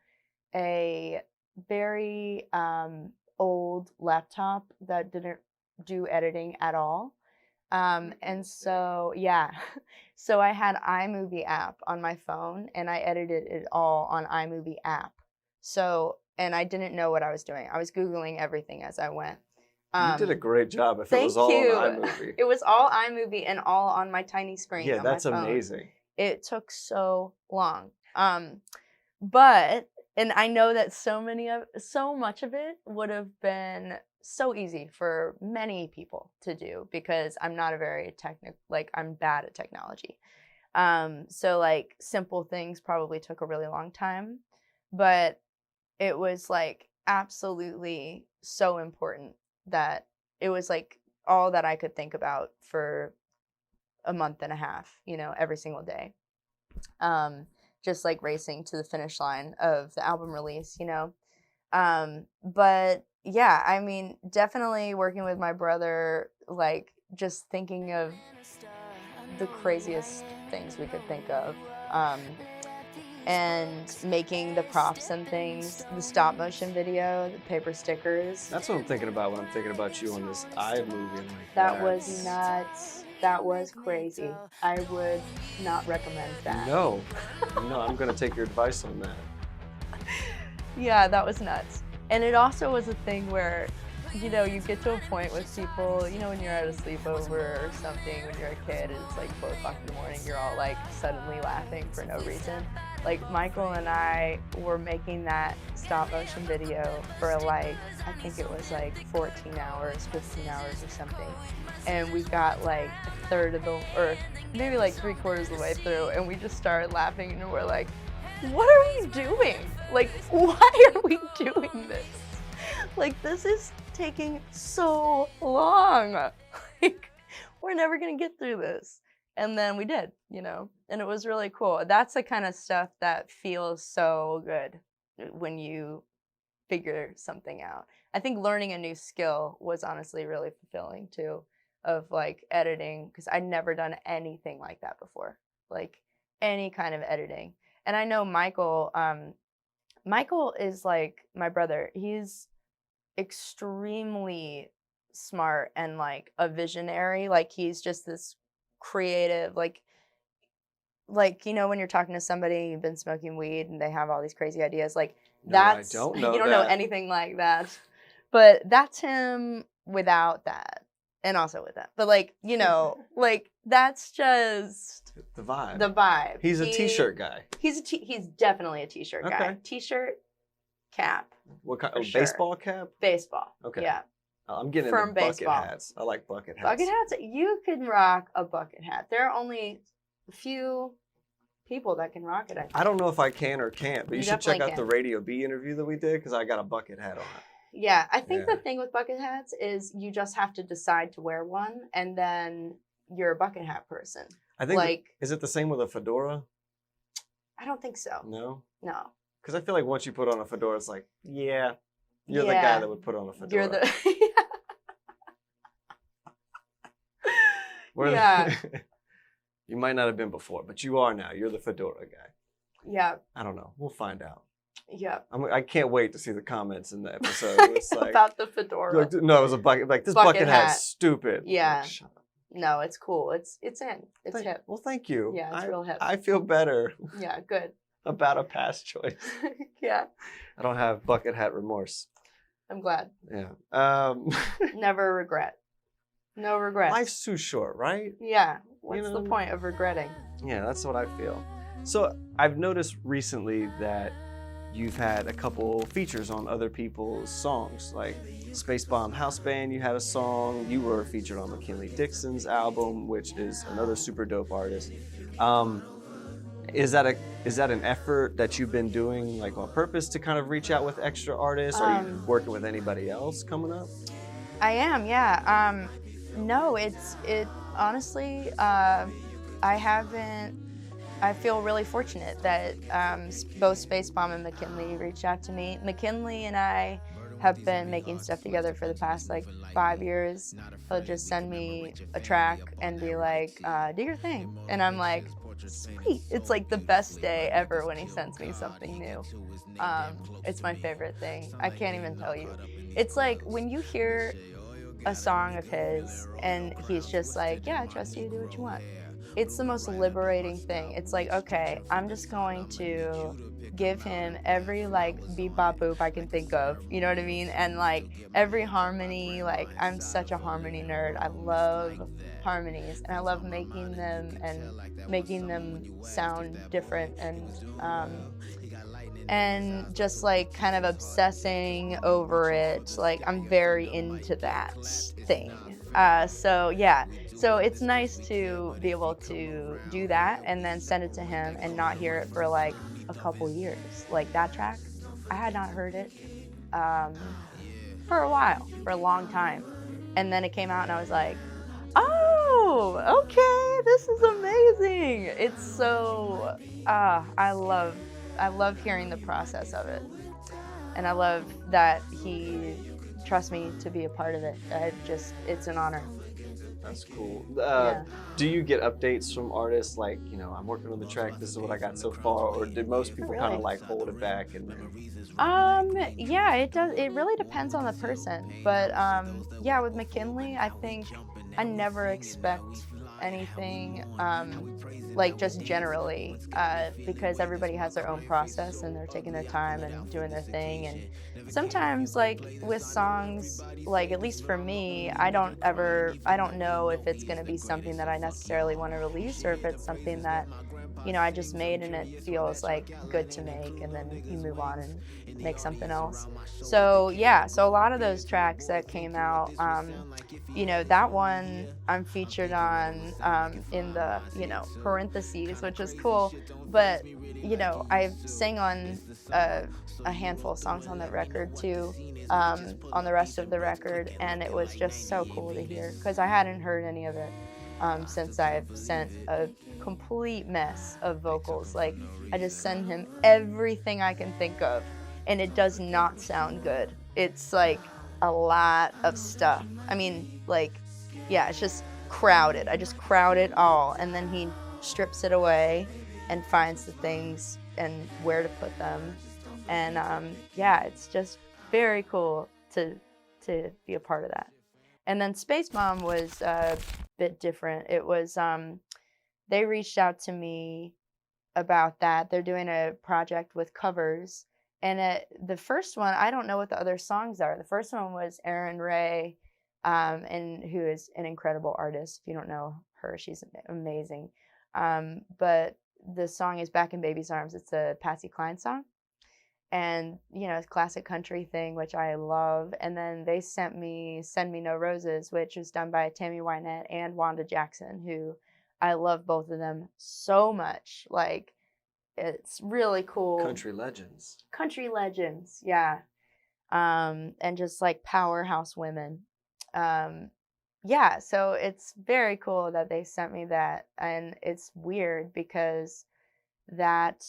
a very old laptop that didn't do editing at all. And so, yeah, so I had iMovie app on my phone and I edited it all on iMovie app. So, and I didn't know what I was doing. I was Googling everything as I went. You did a great job if it was all on iMovie. It was all iMovie and all on my tiny screen. Yeah, on that's my phone. amazing. It took so long. But, and I know that so much of it would have been so easy for many people to do because I'm not a very I'm bad at technology. So like simple things probably took a really long time, but it was like absolutely so important that it was like all that I could think about for a month and a half, you know, every single day. Just like racing to the finish line of the album release, you know. But yeah, I mean, definitely working with my brother, like just thinking of the craziest things we could think of. And making the props and things, the stop motion video, the paper stickers. That's what I'm thinking about when I'm thinking about you on this iMovie. That was nuts. That was crazy. I would not recommend that. No, I'm gonna take your advice on that. Yeah, that was nuts. And it also was a thing where, you know, you get to a point with people, you know, when you're at a sleepover or something when you're a kid and it's like 4 o'clock in the morning, you're all like suddenly laughing for no reason. Like Michael and I were making that stop motion video for like, I think it was like 14 hours, 15 hours or something. And we got like a third of the, or maybe like 3/4 of the way through, and we just started laughing and we're like, what are we doing? Like, why are we doing this? Like, this is taking so long. Like, we're never gonna get through this. And then we did, and it was really cool. That's the kind of stuff that feels so good when you figure something out. I think learning a new skill was honestly really fulfilling too, of like editing, because I'd never done anything like that before, like any kind of editing. And I know Michael is like my brother. He's extremely smart and like a visionary. Like he's just this creative, like when you're talking to somebody, you've been smoking weed and they have all these crazy ideas, like that's I don't know you don't know anything like that. But that's him without that, and also with that. But like, like that's just the vibe. The vibe. He's a t-shirt guy. He's definitely a t-shirt guy. Okay. T-shirt, cap. What kind? For Sure. Baseball cap? Baseball. Okay. Yeah. I'm getting Firm into bucket baseball. hats. I like bucket hats. Bucket hats. You can rock a bucket hat. There are only a few people that can rock it. I don't know if I can or can't, but you should check out the can. Radio B interview that we did, because I got a bucket hat on. Yeah, I think the thing with bucket hats is you just have to decide to wear one, and then you're a bucket hat person. I think, like, is it the same with a fedora? I don't think so. No? No. Because I feel like once you put on a fedora, it's like, you're the guy that would put on a fedora. You're the... Yeah. You might not have been before, but you are now. You're the fedora guy. Yeah. I don't know. We'll find out. Yeah. I can't wait to see the comments in the episode. It's like, about the fedora. Like, no, it was a bucket. Like, this bucket hat's stupid. Yeah. Like, shut up. No, it's cool. It's in. It's hip. Well, thank you. Yeah, it's real hip. I feel better. Yeah, good. About a past choice. Yeah. I don't have bucket hat remorse. I'm glad. Yeah. Never regret. No regrets. Life's too short, right? Yeah. What's the point of regretting? Yeah, that's what I feel. So I've noticed recently that you've had a couple features on other people's songs, like Space Bomb House Band. You had a song. You were featured on McKinley Dixon's album, which is another super dope artist. Is that an effort that you've been doing like on purpose to kind of reach out with extra artists? Are you working with anybody else coming up? I am, yeah. No, it honestly, I feel really fortunate that both Space Bomb and McKinley reached out to me. McKinley and I have been making stuff together for the past like 5 years. He'll just send me a track and be like, do your thing. And I'm like, sweet. It's like the best day ever when he sends me something new. It's my favorite thing. I can't even tell you. It's like when you hear a song of his and he's just like, yeah, I trust you, do what you want. It's the most liberating thing. It's like, okay, I'm just going to give him every like beep bop boop I can think of, you know what I mean? And like every harmony, like I'm such a harmony nerd. I love harmonies and I love making them sound different and just like kind of obsessing over it. Like I'm very into that thing. So yeah, so it's nice to be able to do that and then send it to him and not hear it for like a couple years. Like that track, I had not heard it for a while, for a long time. And then it came out and I was like, oh, okay, this is amazing. It's so, I love hearing the process of it. And I love that he trusts me to be a part of it. It's an honor. That's cool. Yeah. Do you get updates from artists like, I'm working on the track, this is what I got so far, or did most people kind of like hold it back? Yeah, it does. It really depends on the person. But yeah, with McKinley, I think I never expect anything like just generally because everybody has their own process and they're taking their time and doing their thing. And sometimes like with songs, like at least for me, I don't know if it's going to be something that I necessarily want to release or if it's something that I just made and it feels like good to make, and then you move on and make something else. So yeah, so a lot of those tracks that came out, that one I'm featured on in the parentheses, which is cool. But I've sang on a handful of songs on that record too, on the rest of the record, and it was just so cool to hear because I hadn't heard any of it. since I've sent a complete mess of vocals. Like, I just send him everything I can think of, and it does not sound good. It's like a lot of stuff. I mean, like, yeah, it's just crowded. I just crowd it all, and then he strips it away and finds the things and where to put them. And yeah, it's just very cool to be a part of that. And then Space Mom was a bit different. It was they reached out to me about that. They're doing a project with covers, and the first one, I don't know what the other songs are. The first one was Erin Ray, and who is an incredible artist. If you don't know her, she's amazing. But the song is Back in Baby's Arms. It's a Patsy Cline song. And, you know, it's a classic country thing, which I love. And then they sent me Send Me No Roses, which was done by Tammy Wynette and Wanda Jackson, who I love both of them so much. Like, it's really cool. Country legends. Country legends, yeah. And just like powerhouse women. Yeah, so it's very cool that they sent me that. And it's weird because that,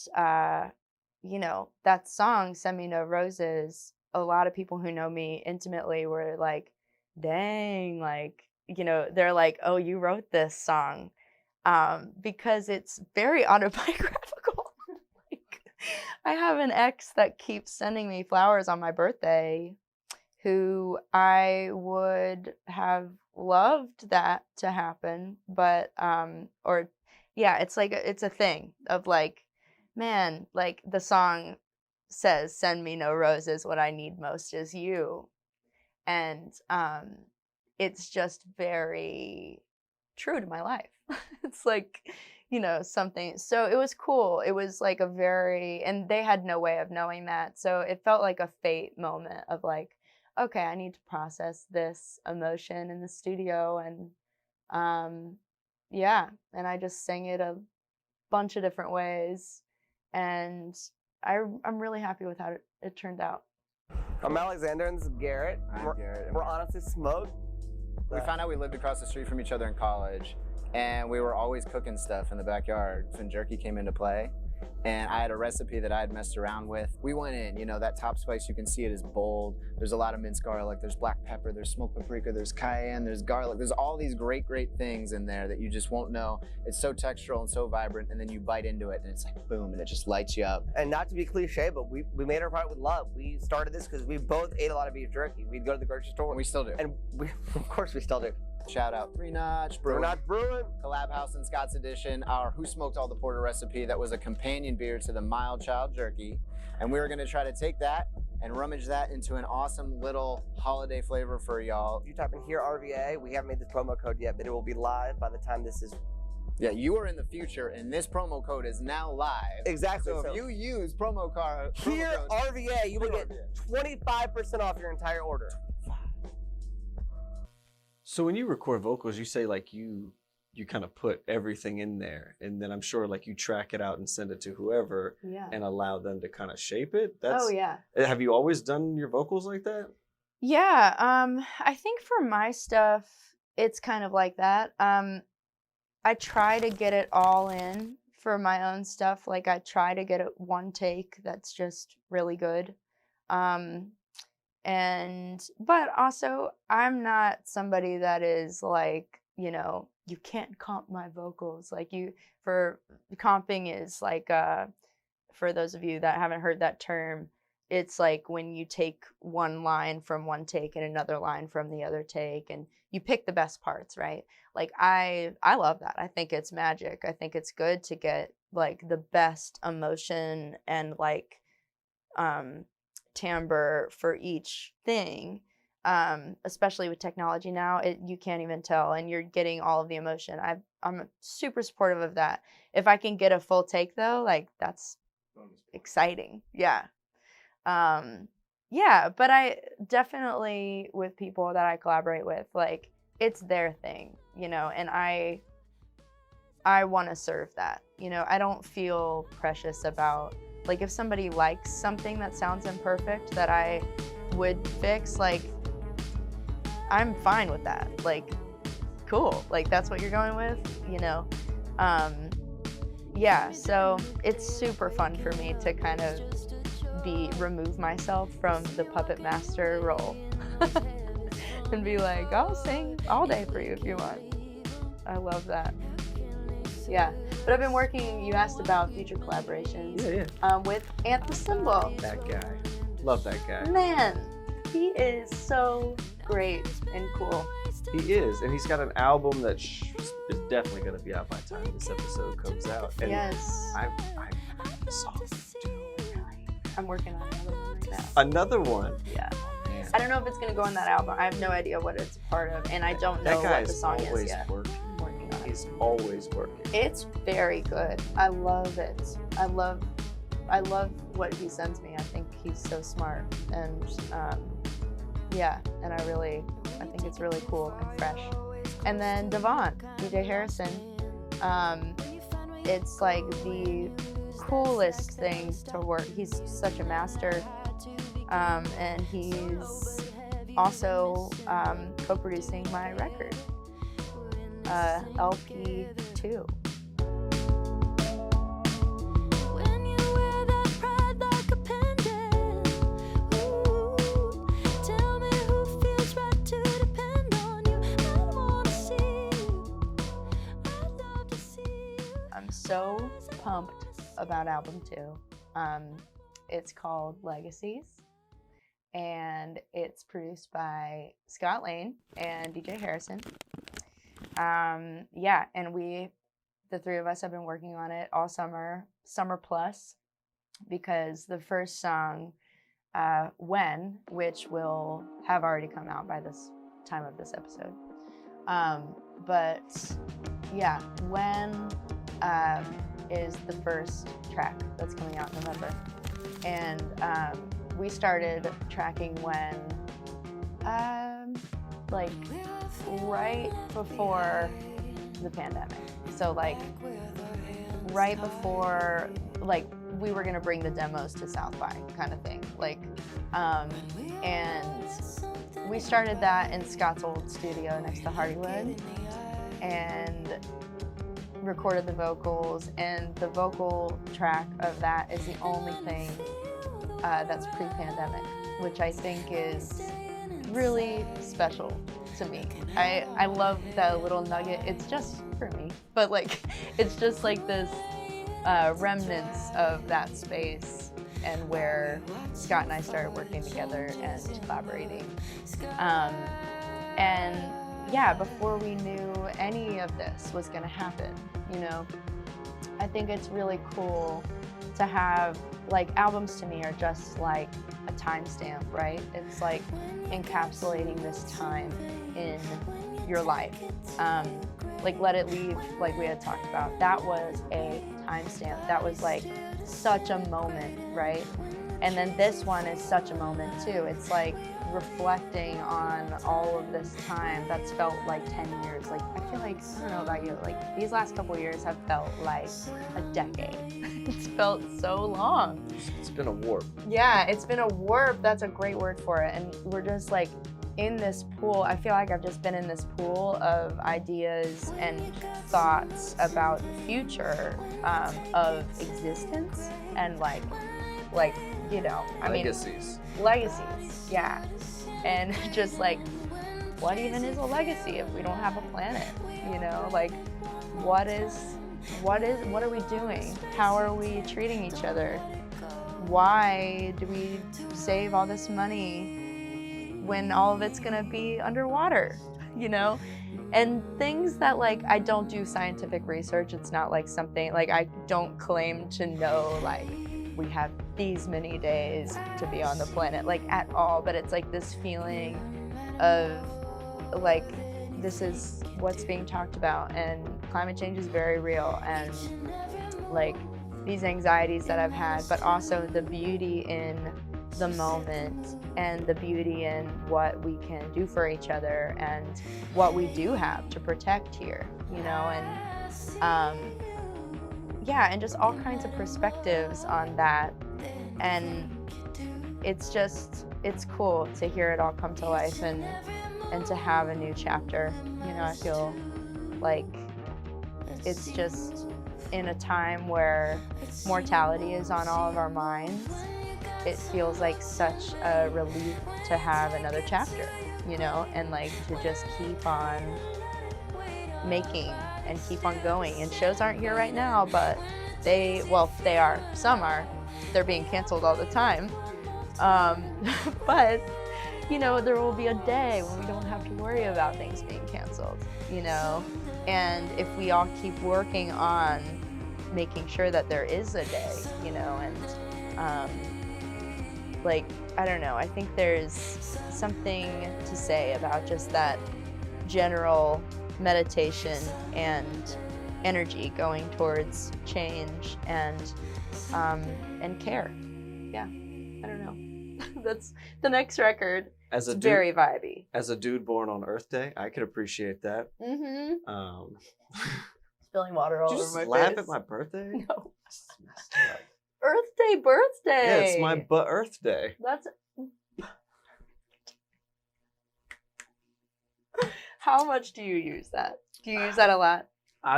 you know, that song, Send Me No Roses, a lot of people who know me intimately were like, dang, like, you know, they're like, oh, you wrote this song. Because it's very autobiographical. Like, I have an ex that keeps sending me flowers on my birthday who I would have loved that to happen, but, or, yeah, it's like, it's a thing of like, man, like the song says, send me no roses, what I need most is you. And it's just very true to my life. It's like, you know, something, so it was cool. It was like a very, and they had no way of knowing that. So it felt like a fate moment of like, okay, I need to process this emotion in the studio. And yeah, and I just sang it a bunch of different ways. And I'm really happy with how it turned out. I'm Alexander and this is Garrett. We're honestly smoked. We found out we lived across the street from each other in college, and we were always cooking stuff in the backyard when jerky came into play. And I had a recipe that I had messed around with. We went in, you know, that top spice, you can see it is bold. There's a lot of minced garlic, there's black pepper, there's smoked paprika, there's cayenne, there's garlic. There's all these great, great things in there that you just won't know. It's so textural and so vibrant, and then you bite into it and it's like boom, and it just lights you up. And not to be cliche, but we made our product with love. We started this because we both ate a lot of beef jerky. We'd go to the grocery store. And we still do. And of course we still do. Shout out Three Notch Brewing. Collab House and Scott's Edition, our Who Smoked All the Porter recipe that was a companion beer to the Mild Child Jerky. And we were gonna try to take that and rummage that into an awesome little holiday flavor for y'all. If you type in here RVA, we haven't made the promo code yet, but it will be live by the time this is. Yeah, you are in the future and this promo code is now live. Exactly. So if you use promo code here RVA, you will get 25% off your entire order. So when you record vocals, you say like you kind of put everything in there, and then I'm sure like you track it out and send it to whoever, and allow them to kind of shape it. Oh yeah. Have you always done your vocals like that? Yeah. I think for my stuff, it's kind of like that. I try to get it all in for my own stuff. Like I try to get it one take that's just really good. But also I'm not somebody that is like, you know, you can't comp my vocals. Like for comping is like, for those of you that haven't heard that term, it's like when you take one line from one take and another line from the other take, and you pick the best parts, right? Like I love that. I think it's magic. I think it's good to get like the best emotion and like, timbre for each thing, especially with technology now. You can't even tell, and you're getting all of the emotion. I'm super supportive of that. If I can get a full take though, like that's exciting. Yeah. Yeah, but I definitely, with people that I collaborate with, like it's their thing, you know, and I want to serve that, you know. I don't feel precious about, like, if somebody likes something that sounds imperfect that I would fix, like, I'm fine with that. Like, cool. Like, that's what you're going with, you know? Yeah, so it's super fun for me to kind of remove myself from the puppet master role and be like, I'll sing all day for you if you want. I love that. Yeah, but I've been working, you asked about future collaborations. With the Symbol. That guy. Love that guy. Man, he is so great and cool. He is, and he's got an album that is definitely going to be out by the time this episode comes out. And Yes. I saw it too. I'm working on another one right now. Another one. Yeah. Man. I don't know if it's gonna go on that album. I have no idea what it's a part of, and I don't know That guy what the is song is always yet. working. I'm working on it. He's always working. It's very good. I love it. I love what he sends me. I think he's so smart, and yeah, and I think it's really cool and fresh. And then Devon, DJ Harrison, it's like the coolest thing to work. He's such a master, and he's also co-producing my record, LP2. I'm so pumped about album 2. It's called Legacies, and it's produced by Scott Lane and DJ Harrison. Yeah, and the three of us have been working on it all summer plus, because the first song, When, which will have already come out by this time of this episode. But yeah, When is the first track that's coming out in November. And we started tracking When like right before the pandemic. So like right before, like, we were gonna bring the demos to South by kind of thing. Like, and we started that in Scott's old studio next to Hardywood, and recorded the vocals, and the vocal track of that is the only thing that's pre-pandemic, which I think is really special to me. I love that little nugget. It's just for me, but like it's just like this remnants of that space, and where Scott and I started working together and collaborating. And yeah, before we knew any of this was gonna happen, you know, I think it's really cool to have, like, albums to me are just like a timestamp, right? It's like encapsulating this time in your life. Like Let It Leave, like we had talked about, that was a timestamp. That was like such a moment, right? And then this one is such a moment too. It's like reflecting on all of this time that's felt like 10 years. Like, I feel like, I don't know about you, like these last couple of years have felt like a decade. It's felt so long. It's been a warp. Yeah, it's been a warp. That's a great word for it. And we're just like in this pool. I feel like I've just been in this pool of ideas and thoughts about the future of existence, and like, you know, Legacies. Legacies, yeah. And just like, what even is a legacy if we don't have a planet? You know, like, what are we doing? How are we treating each other? Why do we save all this money when all of it's gonna be underwater? You know? And things that, like, I don't do scientific research. It's not like something, like, I don't claim to know, like, we have these many days to be on the planet, like, at all. But it's like this feeling of, like, this is what's being talked about, and climate change is very real, and like these anxieties that I've had, but also the beauty in the moment, and the beauty in what we can do for each other, and what we do have to protect here, you know, and yeah, and just all kinds of perspectives on that. And it's just, it's cool to hear it all come to life and to have a new chapter. You know, I feel like it's just in a time where mortality is on all of our minds. It feels like such a relief to have another chapter, you know, and like to just keep on making and keep on going. And shows aren't here right now, but they are. Some are. They're being canceled all the time. But, you know, there will be a day when we don't have to worry about things being canceled, you know? And if we all keep working on making sure that there is a day, you know, and like, I don't know, I think there's something to say about just that general meditation and energy going towards change and care. Yeah, I don't know. That's the next record. As a It's dude, very vibey. as a dude born on Earth Day, I could appreciate that. Mm-hmm. Spilling water all Did you over just my laugh face. at my birthday? No. It's messed up. Birthday. Yeah, it's my Earth Day. That's. How much do you use that? Do you use that a lot?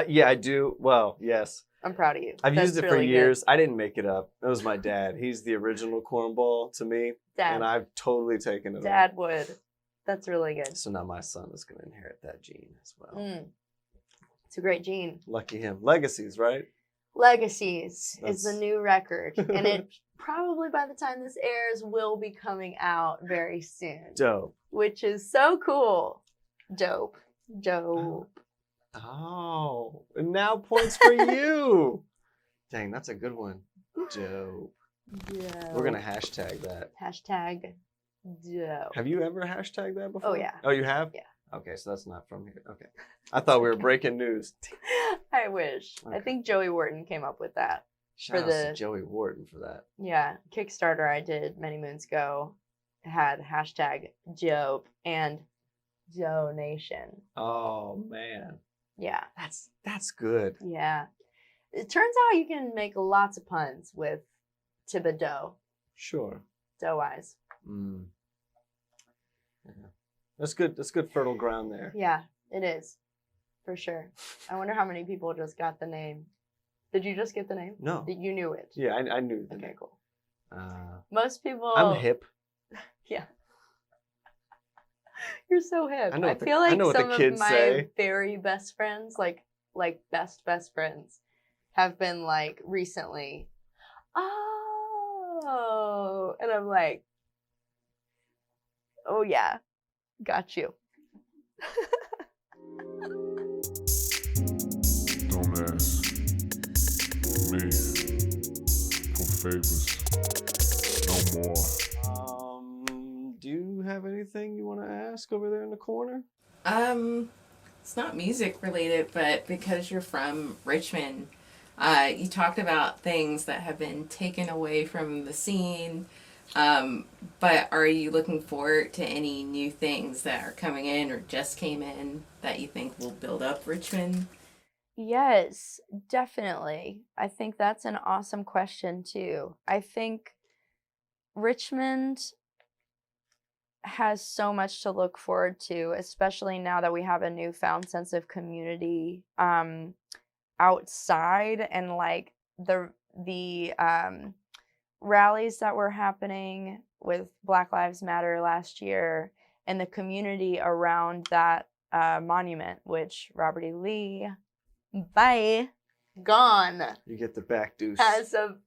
Yeah, I do. Well, yes. I'm proud of you. I've That's used it for really good. years. I didn't make it up. It was my dad. He's the original cornball to me. Dad. And I've totally taken it Dad would. That's really good. on. So now my son is going to inherit that gene as well. It's a great gene. Lucky him. Legacies, right? Legacies is the That's- new record. And it probably by the time this airs will be coming out very soon. Dope. Which is so cool. Dope. Oh, and now points for you. Dang, that's a good one. Dope. Yeah. We're going to hashtag that. Hashtag dope. Have you ever hashtagged that before? Oh, yeah. Oh, you have? Yeah. Okay, so that's not from here. Okay. I thought we were breaking news. I wish. I Okay. think Joey Wharton came up with that. Shout out the- to Joey Wharton for that. Yeah, Kickstarter I did many moons ago had hashtag dope and donation. Oh man, Yeah, that's good. yeah. It turns out you can make lots of puns with Thibodeau, Sure. Deau Eyes. Mm. Yeah. That's good. That's good fertile ground there. Yeah, it is. For sure. I wonder how many people just got the name. Did you just get the name? No. You knew it. Yeah, I knew that. Okay, cool. Uh, Most people. I'm hip. Yeah. You're so hip. I know I what the- feel I like know what the some of kids my say. very best friends, like best friends, have been like recently. Oh, and I'm like, oh yeah, got you. Don't ask me for favors no more. Do you have anything you want to ask over there in the corner? It's not music related, but because you're from Richmond, you talked about things that have been taken away from the scene. But are you looking forward to any new things that are coming in or just came in that you think will build up Richmond? Yes, definitely. I think that's an awesome question too. I think Richmond has so much to look forward to, especially now that we have a newfound sense of community outside, and like the rallies that were happening with Black Lives Matter last year and the community around that monument, which Robert E. Lee, gone You get the back deuce. as of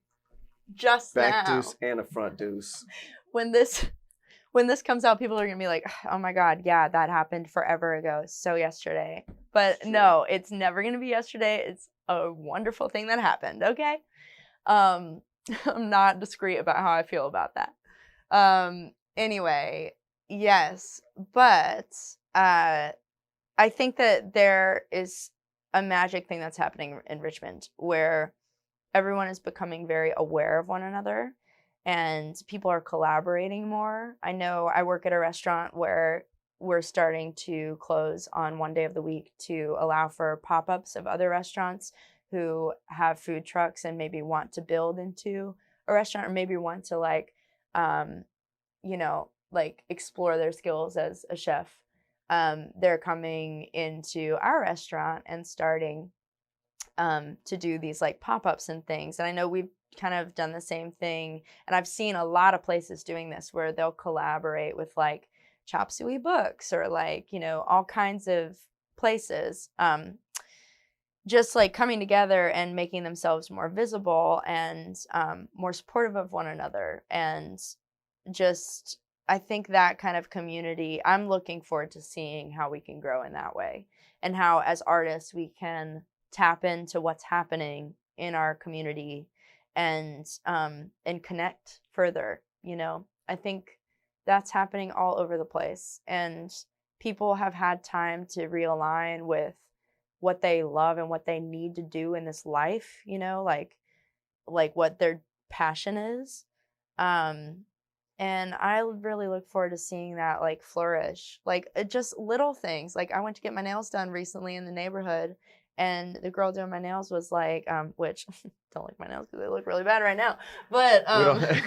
just Back now. deuce and a front deuce. When this comes out, people are gonna be like, oh my god, yeah, that happened forever ago, so yesterday. But Sure. no, it's never gonna be yesterday. It's a wonderful thing that happened, okay? I'm not discreet about how I feel about that. Anyway, yes, but I think that there is a magic thing that's happening in Richmond where everyone is becoming very aware of one another and people are collaborating more. I know I work at a restaurant where we're starting to close on one day of the week to allow for pop-ups of other restaurants who have food trucks and maybe want to build into a restaurant, or maybe want to like you know, like explore their skills as a chef, they're coming into our restaurant and starting to do these like pop-ups and things. And I know we've kind of done the same thing, and I've seen a lot of places doing this where they'll collaborate with like Chop Suey Books or like, you know, all kinds of places, just like coming together and making themselves more visible and more supportive of one another. And just, I think that kind of community, I'm looking forward to seeing how we can grow in that way, and how as artists we can tap into what's happening in our community and connect further. You know, I think that's happening all over the place, and people have had time to realign with what they love and what they need to do in this life, you know, like what their passion is. And I really look forward to seeing that like flourish, like just little things. Like I went to get my nails done recently in the neighborhood, and the girl doing my nails was like, which don't like my nails because they look really bad right now, but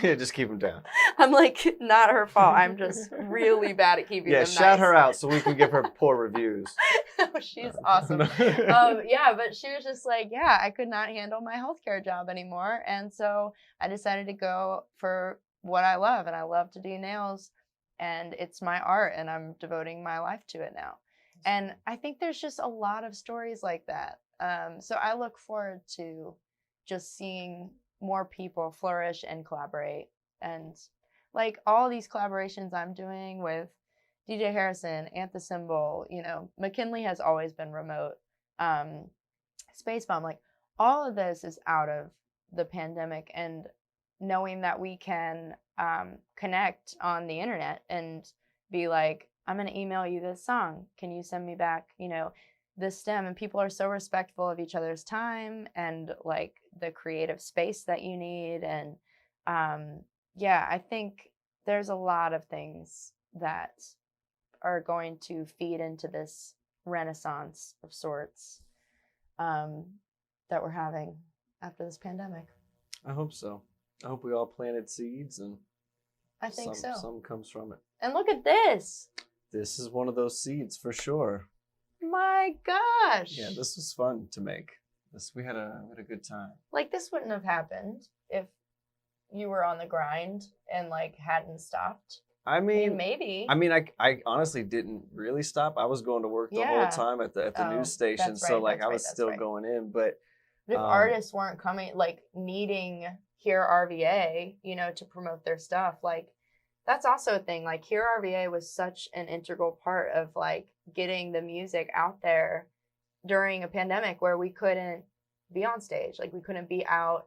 just keep them down. I'm like, not her fault. I'm just really bad at keeping them nice. Shout her out so we can give her poor reviews. She's awesome. Yeah, but she was just like, yeah, I could not handle my healthcare job anymore, and so I decided to go for what I love, and I love to do nails, and it's my art, and I'm devoting my life to it now. And I think there's just a lot of stories like that. So I look forward to just seeing more people flourish and collaborate. And like all these collaborations I'm doing with DJ Harrison, Anthe Symbol, you know, McKinley has always been remote. Space Bomb, like all of this is out of the pandemic, and knowing that we can connect on the internet and be like, I'm going to email you this song. Can you send me back, you know, this stem? And people are so respectful of each other's time and like the creative space that you need. And yeah, I think there's a lot of things that are going to feed into this renaissance of sorts that we're having after this pandemic. I hope so. I hope we all planted seeds, and I think so. Some comes from it. And look at this. This is one of those seeds for sure. My gosh. Yeah, this was fun to make. We had a good time. Like this wouldn't have happened if you were on the grind and like hadn't stopped. I mean, maybe. I mean, I honestly didn't really stop. I was going to work the whole time at the news station, so like I was still going in. But if artists weren't coming, like needing Here RVA, you know, to promote their stuff, like that's also a thing. Like Here RVA was such an integral part of like getting the music out there during a pandemic where we couldn't be on stage, like we couldn't be out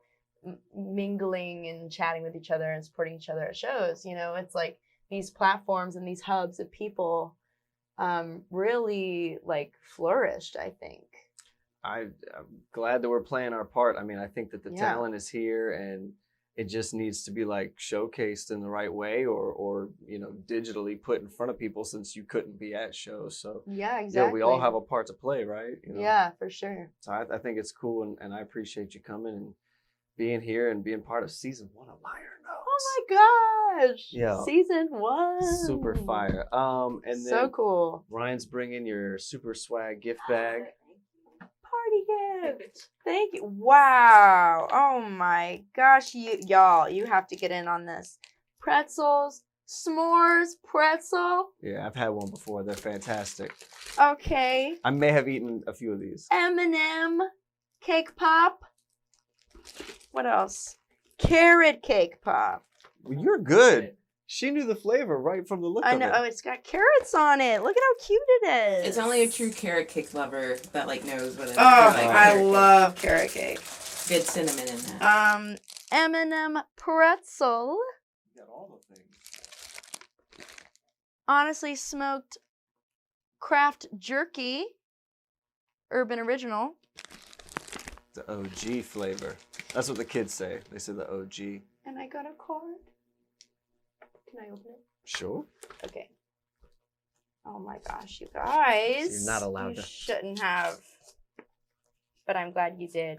mingling and chatting with each other and supporting each other at shows. You know, it's like these platforms and these hubs of people really like flourished, I think. I'm glad that we're playing our part. I mean, I think that the talent is here, and it just needs to be like showcased in the right way, or you know, digitally put in front of people, since you couldn't be at shows. So yeah, exactly. Yeah, we all have a part to play, right? You know? Yeah, for sure. So I think it's cool, and I appreciate you coming and being here and being part of season 1 of Liner Notes. Oh my gosh! Yeah, season 1. Super fire. And then so cool. Ryan's bringing your super swag gift bag. Party gift. Thank you. Wow. Oh my gosh, y'all, you have to get in on this. Pretzels, s'mores, pretzel. Yeah, I've had one before. They're fantastic. Okay. I may have eaten a few of these. M&M cake pop. What else? Carrot cake pop. Well, you're good. She knew the flavor right from the look of it. I know. Oh, it's got carrots on it. Look at how cute it is. It's only a true carrot cake lover that like knows what it is. Oh, I love carrot cake. Good cinnamon in that. M&M pretzel. You got all the things. Honestly smoked craft jerky. Urban Original. The OG flavor. That's what the kids say. They say the OG. And I got a card. Can I open it? Sure. Okay. Oh my gosh, you guys. So you're not allowed you to. Shouldn't have. But I'm glad you did.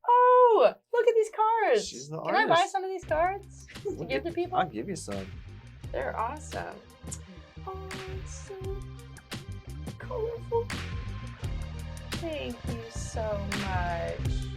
Oh, Look at these cards. She's the Can I buy artist. some of these cards to give to people? I'll give you some. They're awesome. Oh, it's so colorful. Thank you so much.